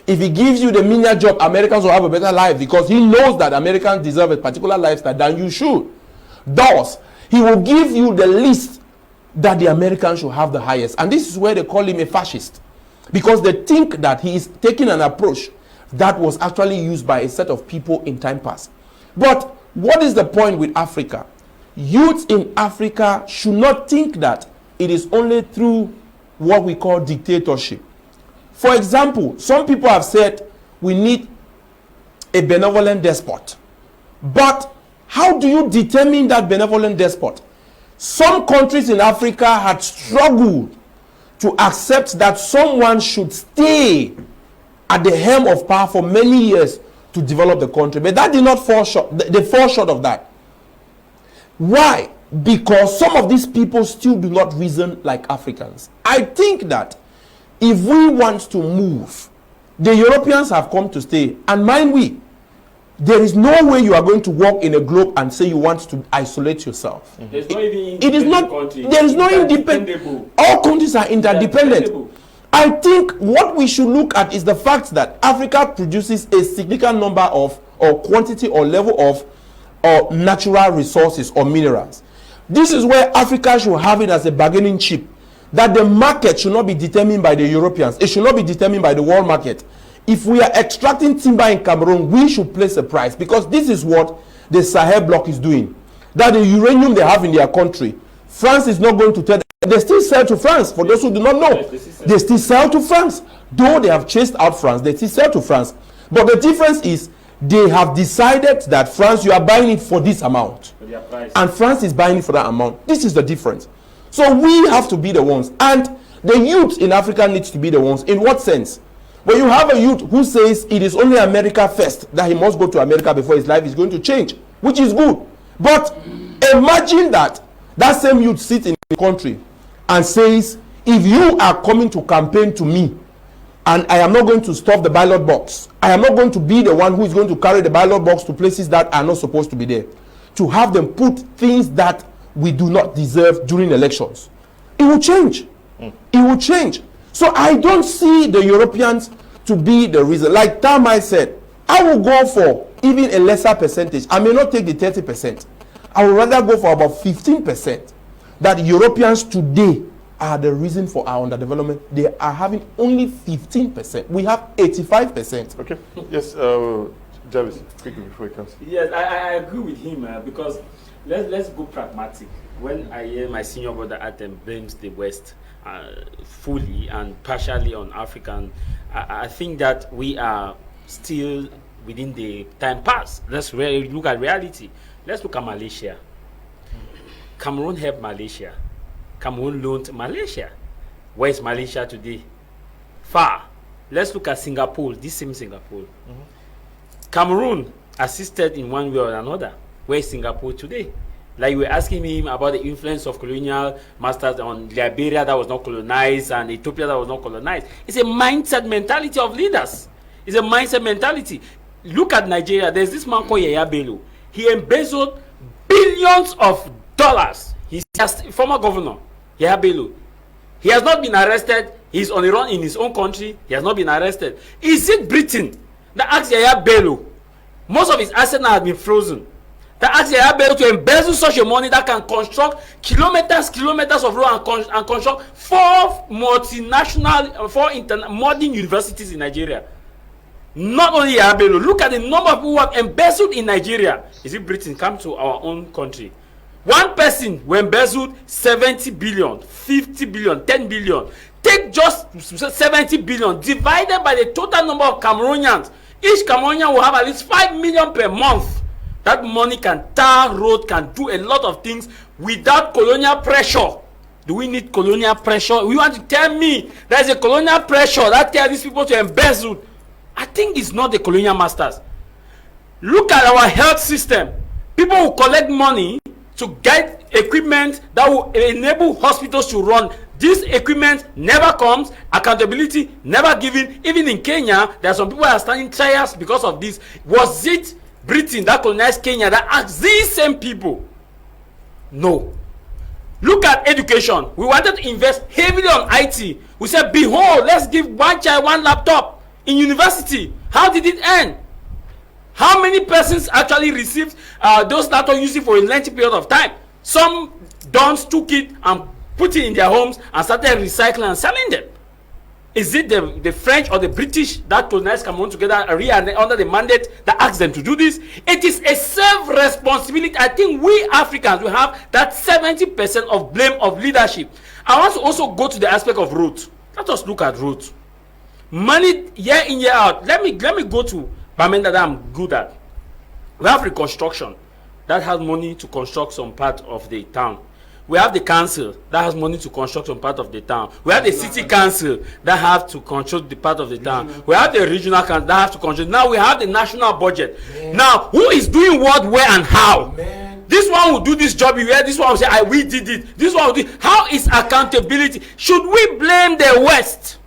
If he gives you the menial job, Americans will have a better life, because he knows that Americans deserve a particular lifestyle than you should. Thus, he will give you the least that the Americans should have the highest. And this is where they call him a fascist, because they think that he is taking an approach that was actually used by a set of people in time past. But what is the point with Africa? Youth in Africa should not think that it is only through what we call dictatorship. For example, some people have said we need a benevolent despot. But how do you determine that benevolent despot? Some countries in Africa had struggled to accept that someone should stay at the helm of power for many years to develop the country. But that did not fall short. They fall short of that. Why? Because some of these people still do not reason like Africans. I think that if we want to move, the Europeans have come to stay. And mind we, there is no way you are going to walk in a globe and say you want to isolate yourself. Mm-hmm. There's not even it is not, country. there is no independent. All countries are interdependent. I think what we should look at is the fact that Africa produces a significant number of, or quantity or level of, natural resources or minerals. This is where Africa should have it as a bargaining chip, that the market should not be determined by the Europeans. It should not be determined by the world market. If we are extracting timber in Cameroon, we should place a price, because this is what the Sahel bloc is doing. That the uranium they have in their country, France is not going to tell them. They still sell to France. For those who do not know, they still sell to France. Though they have chased out France, they still sell to France. But the difference is they have decided that France, you are buying it for this amount. And France is buying it for that amount. This is the difference. So we have to be the ones. And the youth in Africa needs to be the ones. In what sense? When you have a youth who says it is only America first, that he must go to America before his life is going to change, which is good. But imagine that that same youth sits in the country and says, if you are coming to campaign to me, and I am not going to stuff the ballot box, I am not going to be the one who is going to carry the ballot box to places that are not supposed to be there, to have them put things that we do not deserve during elections. It will change. It will change. So I don't see the Europeans to be the reason. Like Tah Mai said, I will go for even a lesser percentage. I may not take the 30%. I would rather go for about 15%. That Europeans today are the reason for our underdevelopment. They are having only 15%. We have 85%. Okay. Yes, Javis, quickly before he comes. Yes, I agree with him because let's go pragmatic. When I hear my senior brother Atem blames the West fully and partially on African, I think that we are still within the time past. Let's really look at reality. Let's look at Malaysia. Cameroon helped Malaysia. Cameroon loaned Malaysia. Where is Malaysia today? Far. Let's look at Singapore, this same Singapore. Cameroon assisted in one way or another. Where is Singapore today? Like you were asking him about the influence of colonial masters on Liberia that was not colonized and Ethiopia that was not colonized. It's a mindset mentality of leaders. It's a mindset mentality. Look at Nigeria. There's this man called Yaya Bello. He embezzled billions of dollars. He's just former governor, Yaya Bello. He has not been arrested. He's on the run in his own country. He has not been arrested. Is it Britain that asked Yaya Bello. Most of his assets now have been frozen. That asked Yaya Bello to embezzle such a money that can construct kilometers of road and construct 4 modern universities in Nigeria. Not only Yaya Bello, look at the number of people who have embezzled in Nigeria. Is it Britain? Come to our own country. One person who embezzled 70 billion, 50 billion, 10 billion. Take just 70 billion divided by the total number of Cameroonians. Each Cameroonian will have at least 5 million per month. That money can tar road, can do a lot of things without colonial pressure. Do we need colonial pressure? We want to tell me there is a colonial pressure that tells these people to embezzle. I think it's not the colonial masters. Look at our health system. People who collect money to get equipment that will enable hospitals to run. This equipment never comes, accountability never given. Even in Kenya, there are some people that are standing trials because of this. Was it Britain that colonized Kenya that asked these same people? No. Look at education. We wanted to invest heavily on IT. We said, behold, let's give one child 1 laptop in university. How did it end? How many persons actually received those laptops using for a lengthy period of time? Some dons took it and put it in their homes and started recycling and selling them. Is it the French or the British that colonized Cameroon together under the mandate that asked them to do this? It is a self-responsibility. I think we Africans will have that 70% of blame of leadership. I want to also go to the aspect of roads. Let us look at roads. Money year in, year out. Let me go to Bamenda that I'm good at. We have reconstruction that has money to construct some part of the town. We have the council that has money to construct some part of the town. We have the city council that have to control the part of the town. We have the regional council that have to control. Now we have the national budget. Man. Now, who is doing what, where, and how? Man. This one will do this job here. This one will say, we did it. This one will do it. How is accountability? Should we blame the West?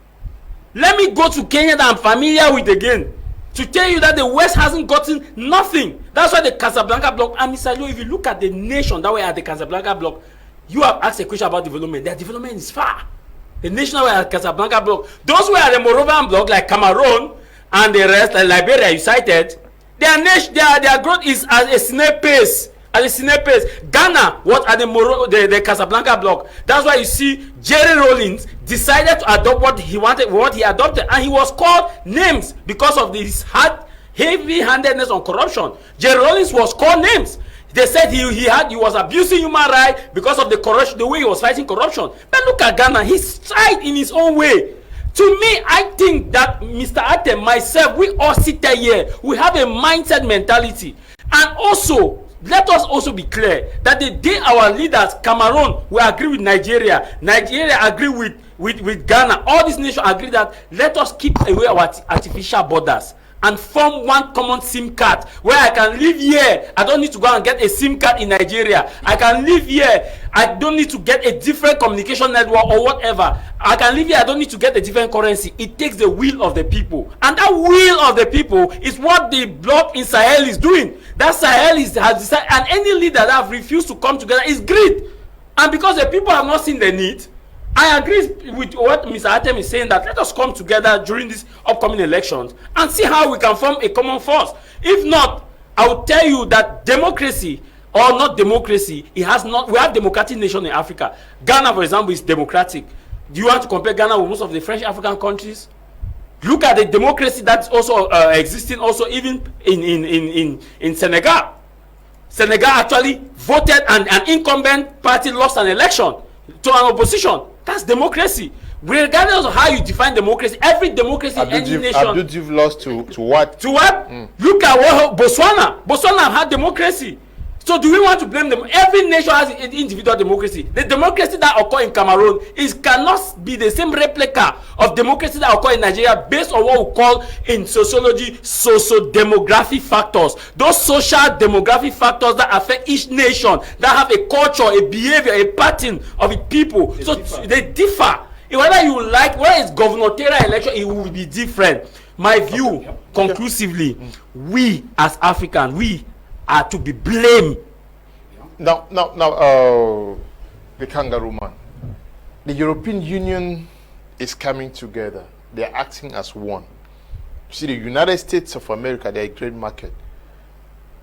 Let me go to Kenya that I'm familiar with again, to tell you that the West hasn't gotten nothing. That's why the Casablanca bloc, and Mr. Lou, if you look at the nation that were at the Casablanca bloc, you have asked a question about development. Their development is far. The nation that were at Casablanca bloc, those who are at the Moravian bloc, like Cameroon and the rest, like Liberia you cited, their growth is at a snail pace. At a snail pace. Ghana was at the Casablanca bloc. That's why you see Jerry Rawlings decided to adopt what he wanted, what he adopted, and he was called names because of his heavy-handedness on corruption. Jerry Rawlings was called names. They said he was abusing human rights because of the corruption, the way he was fighting corruption. But look at Ghana, he's tried in his own way. To me, I think that Mr. Atem, myself, we all sit here. We have a mindset mentality, and also. Let us also be clear that the day our leaders, Cameroon, will agree with Nigeria, Nigeria agree with Ghana, all these nations agree that let us keep away our artificial borders and form one common SIM card where I can live here. I don't need to go and get a SIM card in Nigeria. I can live here. I don't need to get a different communication network or whatever. I can live here. I don't need to get a different currency. It takes the will of the people. And that will of the people is what the bloc in Sahel is doing. That Sahel has decided, and any leader that have refused to come together is greed. And because the people have not seen the need, I agree with what Mr. Atem is saying, that let us come together during these upcoming elections and see how we can form a common force. If not, I will tell you that democracy or not democracy, it has not. We have democratic nations in Africa. Ghana, for example, is democratic. Do you want to compare Ghana with most of the French African countries? Look at the democracy that's also existing also even in Senegal. Senegal actually voted and an incumbent party lost an election to an opposition. That's democracy. Regardless of how you define democracy, every democracy in any nation. You've lost to what? To what? Look at what Botswana. Botswana had democracy. So do we want to blame them? Every nation has an individual democracy. The democracy that occurs in Cameroon cannot be the same replica of democracy that occurs in Nigeria based on what we call in sociology socio-demographic factors. Those social demographic factors that affect each nation, that have a culture, a behavior, a pattern of its people. They differ. Whether you like, whether it's gubernatorial election, it will be different. My view, conclusively, we as Africans, we are to be blamed. Now, the kangaroo man. The European Union is coming together. They are acting as one See, the United States of America, they're a great market.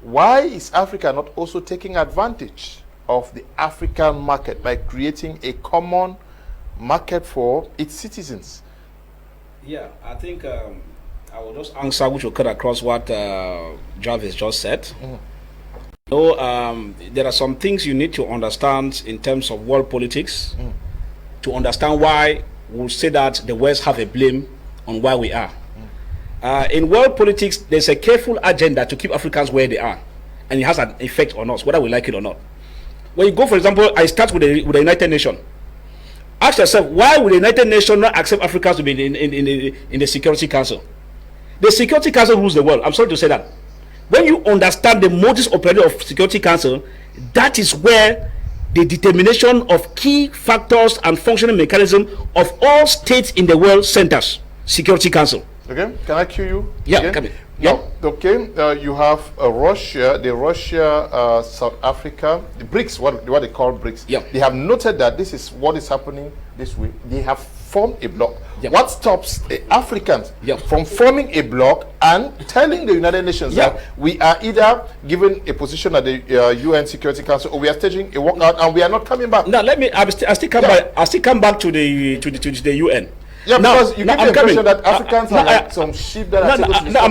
Why is Africa not also taking advantage of the African market by creating a common market for its citizens? Yeah, I think I will just answer which will cut across what Javis just said. There are some things you need to understand in terms of world politics to understand why we'll say that the West have a blame on why we are. In world politics, there's a careful agenda to keep Africans where they are, and it has an effect on us, whether we like it or not. When you go, for example, I start with the United Nations. Ask yourself, why would the United Nations not accept Africans to be in the Security Council? The Security Council rules the world. I'm sorry to say that. When you understand the modus operandi of Security Council, that is where the determination of key factors and functioning mechanism of all states in the world centers. Security Council. Okay, can I cue you? Yeah, again? come in. Yeah. Okay, you have Russia, South Africa, the BRICS, what they call BRICS. Yeah. They have noted that this is what is happening this week. They have formed a bloc. Yeah. What stops the Africans Yeah. from forming a bloc and telling the United Nations Yeah. that we are either given a position at the UN Security Council or we are staging a walkout and we are not coming back? Now let me. I still come back to the UN. Yeah, because you get the impression that Africans are like I- some sheep that are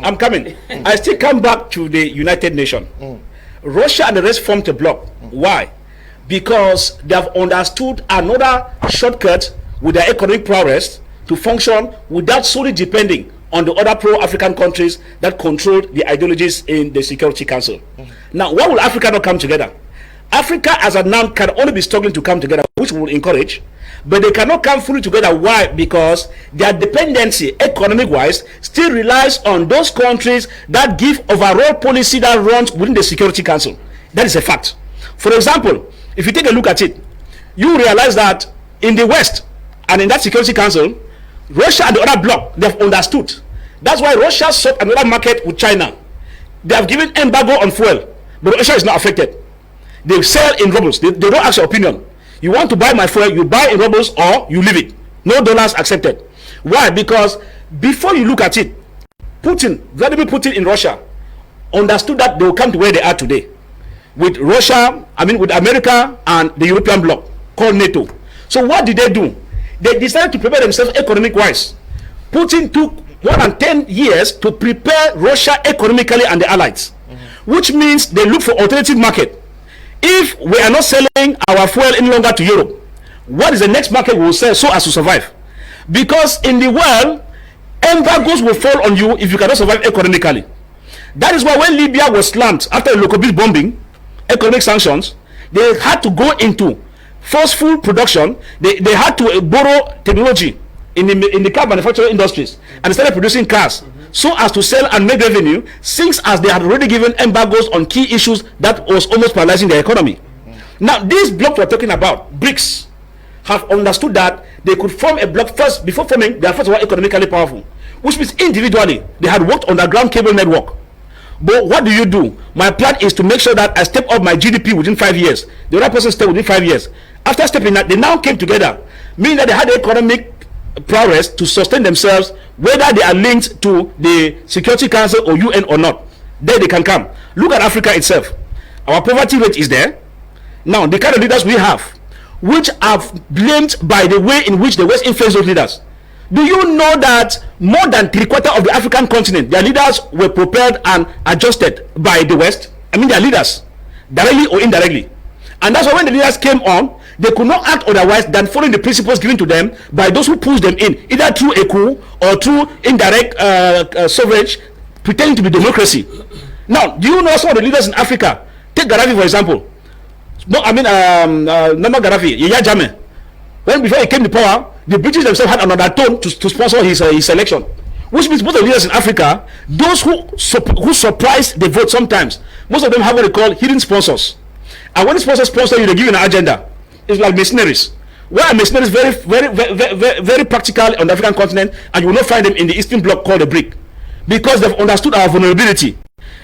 I'm coming. I still come back to the United Nations. Russia and the rest formed a bloc. Why? Because they have understood another shortcut with their economic prowess to function without solely depending on the other pro-African countries that controlled the ideologies in the Security Council. Now, why will Africa not come together? Africa as a now can only be struggling to come together, which we will encourage, but they cannot come fully together. Why? Because their dependency, economic-wise, still relies on those countries that give overall policy that runs within the Security Council. That is a fact. For example, if you take a look at it, you realize that in the West and in that Security Council, Russia and the other bloc, they have understood. That's why Russia sought another market with China. They have given embargo on fuel, but Russia is not affected. They sell in rubles. They don't ask your opinion. You want to buy my fuel, you buy in rubles or you leave it. No dollars accepted. Why? Because before you look at it, Vladimir Putin in Russia understood that they will come to where they are today. With with America and the European bloc called NATO. So what did they do? They decided to prepare themselves economic-wise. Putin took more than 10 years to prepare Russia economically and the allies, which means they look for alternative market. If we are not selling our fuel any longer to Europe, what is the next market we will sell so as to survive? Because in the world, embargoes will fall on you if you cannot survive economically. That is why when Libya was slammed after the Lockerbie bombing, economic sanctions, they had to go into forceful production. They had to borrow technology in the car manufacturing industries, and they started producing cars so as to sell and make revenue, since as they had already given embargoes on key issues that was almost paralyzing the economy. Now these blocks we're talking about, BRICS, have understood that they could form a bloc first. Before forming, they are first of all economically powerful, which means individually they had worked on the ground cable network. But what do? My plan is to make sure that I step up my GDP within 5 years. The other person step within 5 years. After stepping that, they now came together, meaning that they had the economic prowess to sustain themselves, whether they are linked to the Security Council or UN or not. There they can come. Look at Africa itself. Our poverty rate is there. Now, the kind of leaders we have, which are blamed by the way in which the West influenced those leaders. Do you know that more than 3/4 of the African continent, their leaders were prepared and adjusted by the West? I mean, their leaders, directly or indirectly. And that's why when the leaders came on, they could not act otherwise than following the principles given to them by those who pushed them in, either through a coup or through indirect suffrage, pretending to be democracy. Now, do you know some of the leaders in Africa? Take Gaddafi, for example. No, I mean, not Gaddafi, Yahya Jammeh. When before he came to power, the British themselves had another tone to sponsor his election. Which means most of the leaders in Africa, those who surprise the vote sometimes, most of them have what they call hidden sponsors. And when the sponsors sponsor you, they give you an agenda. It's like mercenaries. Where are mercenaries very practical on the African continent, and you will not find them in the Eastern Bloc called the BRIC, because they've understood our vulnerability.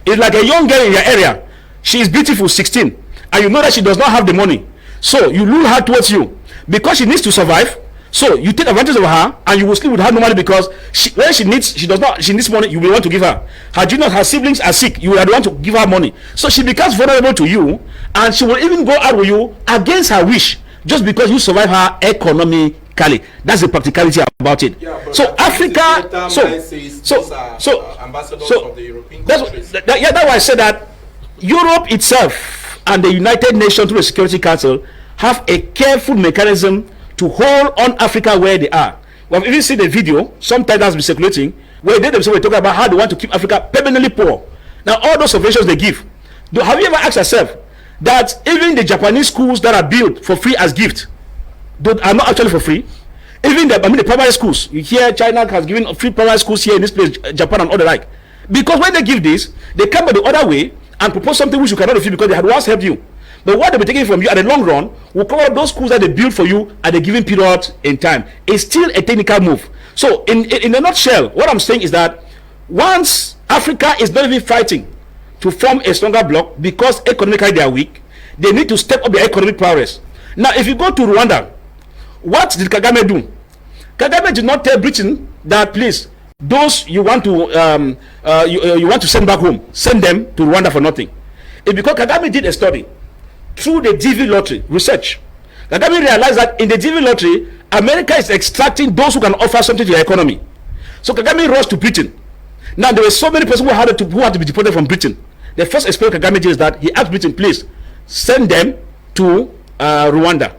It's like a young girl in your area. She is beautiful, 16, and you know that she does not have the money. So you lure her towards you because she needs to survive. So you take advantage of her, and you will sleep with her normally because when she needs money, you will want to give her. Her siblings are sick, you will want to give her money. So she becomes vulnerable to you, and she will even go out with you against her wish, just because you survive her economically. That's the practicality about it. Yeah, so Africa, ambassadors of the European countries. That's why I said that Europe itself and the United Nations through the Security Council have a careful mechanism to hold on Africa where they are. We have even seen a video, sometimes that's been circulating, where they themselves were talking about how they want to keep Africa permanently poor. Now, all those suggestions they give, have you ever asked yourself that even the Japanese schools that are built for free as gift are not actually for free? Even the primary schools, you hear China has given free primary schools here in this place, Japan and all the like. Because when they give this, they come by the other way and propose something which you cannot refuse because they had once helped you. But what they'll be taking from you at the long run will cover those schools that they build for you at a given period in time. It's still a technical move. So in a nutshell, what I'm saying is that once Africa is not even fighting to form a stronger bloc because economically they are weak, they need to step up their economic prowess. Now, if you go to Rwanda, what did Kagame do? Kagame did not tell Britain that, please, those you want to you want to send back home, send them to Rwanda for nothing. It's because Kagame did a study through the DV lottery research. Kagame realized that in the DV lottery, America is extracting those who can offer something to the economy. So Kagame rushed to Britain. Now there were so many persons who had to be deported from Britain. The first experiment Kagame did is that he asked Britain, please send them to Rwanda.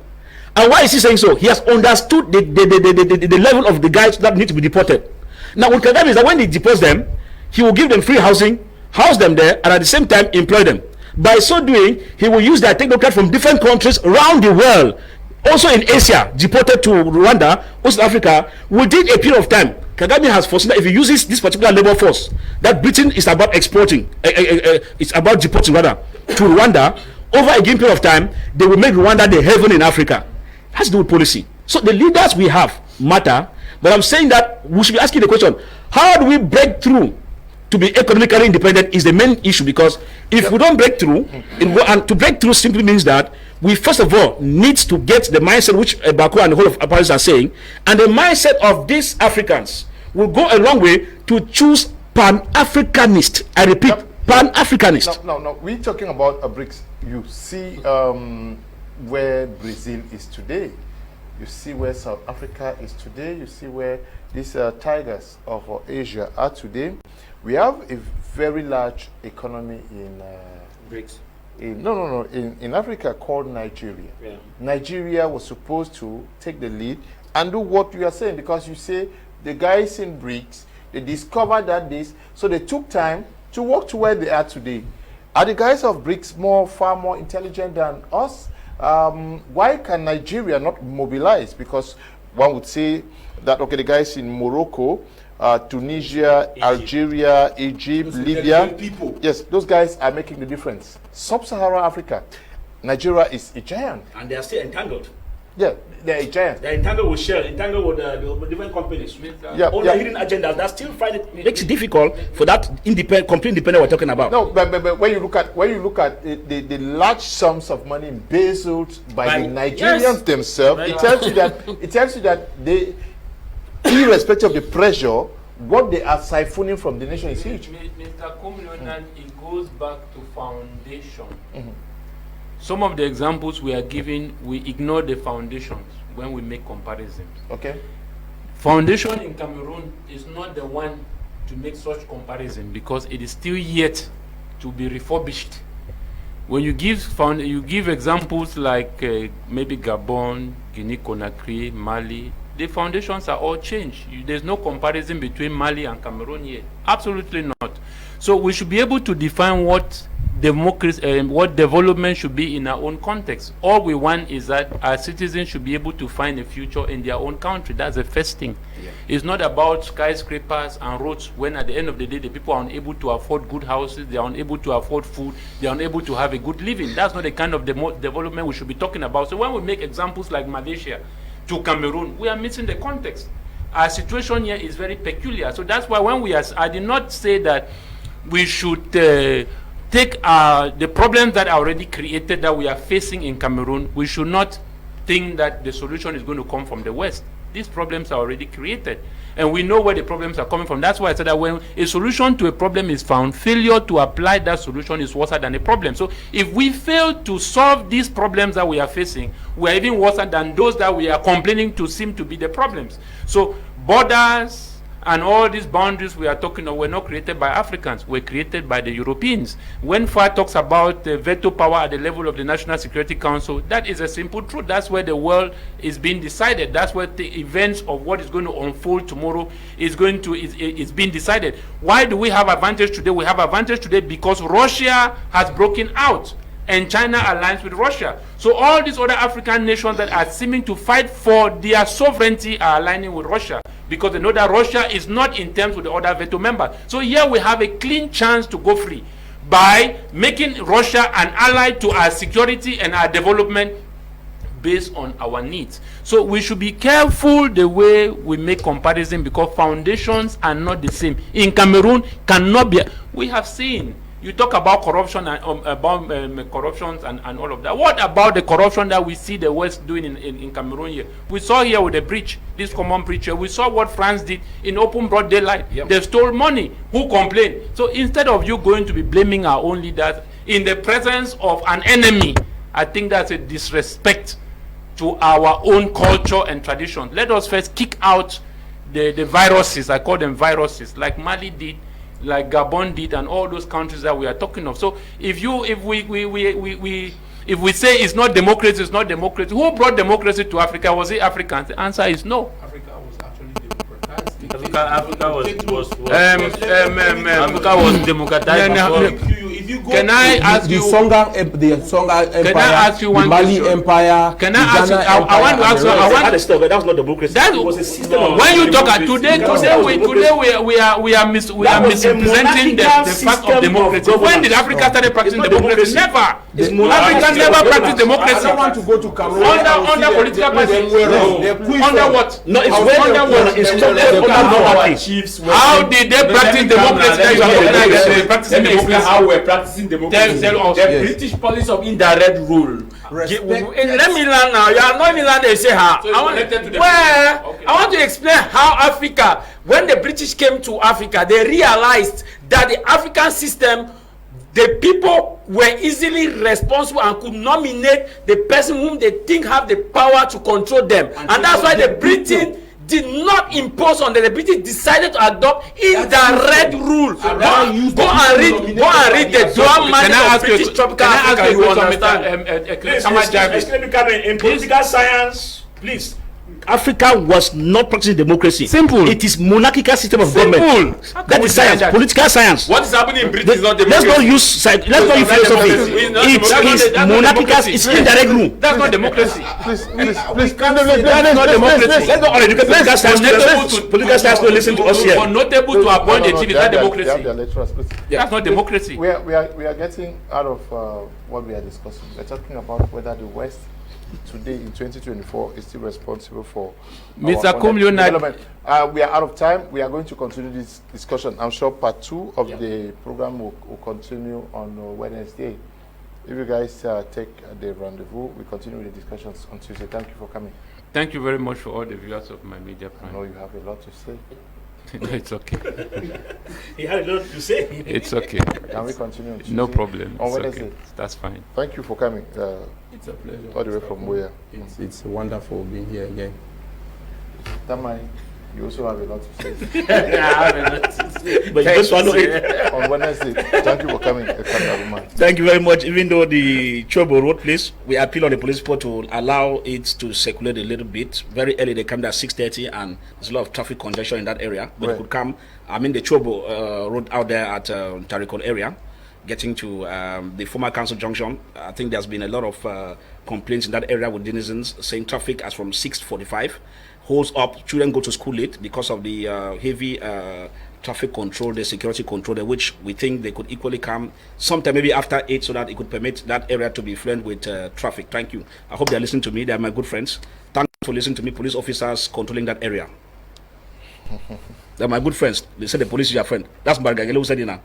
And why is he saying so? He has understood the level of the guys that need to be deported. Now with Kagame is that when he deports them, he will give them free housing, house them there, and at the same time employ them. By so doing, he will use their technocrats from different countries around the world, also in Asia, deported to Rwanda, West Africa, within a period of time. Kagame has foreseen that if he uses this particular labor force, that Britain is about exporting, it's about deporting rather, to Rwanda, over a given period of time, they will make Rwanda the heaven in Africa. It has to do with policy. So the leaders we have matter, but I'm saying that we should be asking the question, how do we break through to be economically independent is the main issue, because if we don't break through, and to break through simply means that we first of all need to get the mindset which Ebako and the whole of Paris are saying, and the mindset of these Africans will go a long way to choose Pan-Africanist. I repeat, Pan-Africanist. No, we're talking about a BRICS. You see where Brazil is today. You see where South Africa is today. You see where these tigers of Asia are today. We have a very large economy in BRICS. In Africa called Nigeria. Yeah. Nigeria was supposed to take the lead and do what you are saying, because you say the guys in BRICS, they discovered that so they took time to walk to where they are today. Are the guys of BRICS far more intelligent than us? Why can Nigeria not mobilize? Because one would say that, okay, the guys in Morocco, Tunisia, Egypt, Algeria, Egypt, Libya, yes, those guys are making the difference. Sub-Saharan Africa, Nigeria is a giant. And they are still entangled. Yeah, they're a giant. They're entangled with Shell, entangled with different companies. All the hidden agendas that still find it makes it difficult for that complete independent we're talking about. No, but when you look at the large sums of money embezzled by the Nigerians themselves, it tells you that they, irrespective of the pressure, what they are siphoning from the nation is huge. Mr. Kum Leonard, it goes back to foundation. Some of the examples we are giving, we ignore the foundations when we make comparisons. Okay. Foundation in Cameroon is not the one to make such comparison, because it is still yet to be refurbished. When you give examples like maybe Gabon, Guinea-Conakry, Mali, the foundations are all changed. There's no comparison between Mali and Cameroon yet. Absolutely not. So we should be able to define what democracy, what development should be in our own context. All we want is that our citizens should be able to find a future in their own country. That's the first thing. Yeah. It's not about skyscrapers and roads when at the end of the day the people are unable to afford good houses, they are unable to afford food, they are unable to have a good living. That's not the kind of development we should be talking about. So when we make examples like Malaysia to Cameroon, we are missing the context. Our situation here is very peculiar. So that's why when I did not say that we should take the problems that are already created that we are facing in Cameroon. We should not think that the solution is going to come from the West. These problems are already created. And we know where the problems are coming from. That's why I said that when a solution to a problem is found, failure to apply that solution is worse than a problem. So if we fail to solve these problems that we are facing, we are even worse than those that we are complaining to seem to be the problems. So borders and all these boundaries we are talking of were not created by Africans, were created by the Europeans. When FAR talks about the veto power at the level of the National Security Council, that is a simple truth. That's where the world is being decided. That's where the events of what is going to unfold tomorrow is being decided. Why do we have advantage today? We have advantage today because Russia has broken out and China aligns with Russia. So all these other African nations that are seeming to fight for their sovereignty are aligning with Russia, because they know that Russia is not in terms with the other veto members. So here we have a clean chance to go free by making Russia an ally to our security and our development based on our needs. So we should be careful the way we make comparison, because foundations are not the same. In Cameroon, cannot be. We have seen. You talk about corruption and corruptions and all of that. What about the corruption that we see the West doing in Cameroon here? We saw here with the breach, this common breach here. We saw what France did in open broad daylight. Yep. They stole money. Who complained? So instead of you going to be blaming our own leaders in the presence of an enemy, I think that's a disrespect to our own culture and tradition. Let us first kick out the viruses. I call them viruses, like Mali did, like Gabon did, and all those countries that we are talking of. So if we say it's not democracy, it's not democracy. Who brought democracy to Africa? Was it Africans? The answer is no. Africa was actually democratized. Africa was democratized. Can I ask you? The Songhai Empire. Can I ask you one Mali question? Empire. Can I ask you? I want to ask you. That was not democracy. That was a system. When you talk today we are misrepresenting the fact of democracy. When did Africa start practicing democracy? Never. Africa never practiced democracy. I don't want to go to Cameroon. Under political parties. Under what? No, it's under what? How did they practice democracy? That you are practicing democracy. How we're practicing democracy. Tell us. The British policy of indirect rule. Let me learn now. You are not even learning. They say how. So I want to explain how Africa, when the British came to Africa, they realized that the African system, the people were easily responsible and could nominate the person whom they think have the power to control them. And that's why the Britain did not impose on them. The British decided to adopt indirect rule. Go and read the Tah Mai of British tropical Africa. You understand? In political science, please. Africa was not practicing democracy. Simple. It is monarchical system of government. That is science, political science. What is happening in Britain is not democracy. Let's not use philosophy. It is monarchical. It's indirect rule. That's not democracy. Please. That's not democracy. Let's not educate political science. Political science don't listen to us here. For notable to appoint a chief, is that democracy? That's not democracy. We are getting out of what we are discussing. We're talking about whether the West today in 2024 is still responsible for Mr. Kum Leonard. We are out of time. We are going to continue this discussion. I'm sure part 2 of the program will continue on Wednesday. If you guys take the rendezvous, we continue with the discussions on Tuesday. Thank you for coming. Thank you very much for all the viewers of my media I plan. know you have a lot to say. No, it's okay. He had a lot to say. It's okay. Can we continue on Tuesday? No problem. On It's Wednesday. okay. That's fine. Thank you for coming. It's a pleasure. All the way from where? It's wonderful being here again. Tah Mai, you also have a lot to say. But you just swallow it. On Wednesday. Thank you for coming. Thank you very much. Even though the Chobo Road place, we appeal on the police report to allow it to circulate a little bit. Very early, they come there at 6:30, and there's a lot of traffic congestion in that area. But it could come, the Chobo Road out there at Tarikol area, getting to the former council junction. I think there's been a lot of complaints in that area with denizens saying traffic as from 6:45 holds up. Children go to school late because of the heavy traffic control, the security control, which we think they could equally come sometime maybe after 8, so that it could permit that area to be fluent with traffic. Thank you. I hope they're listening to me. They're my good friends. Thank you for listening to me, police officers controlling that area. They're my good friends. They said the police is your friend. That's Bargagele who said it now.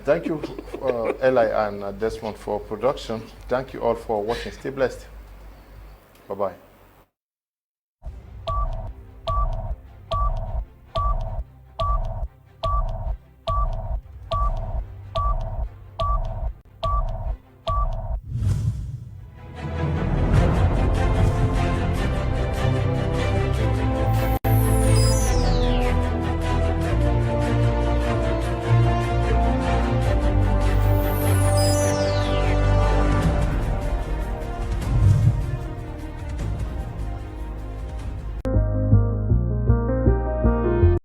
Thank you, Eli and Desmond, for production. Thank you all for watching. Stay blessed. Bye-bye.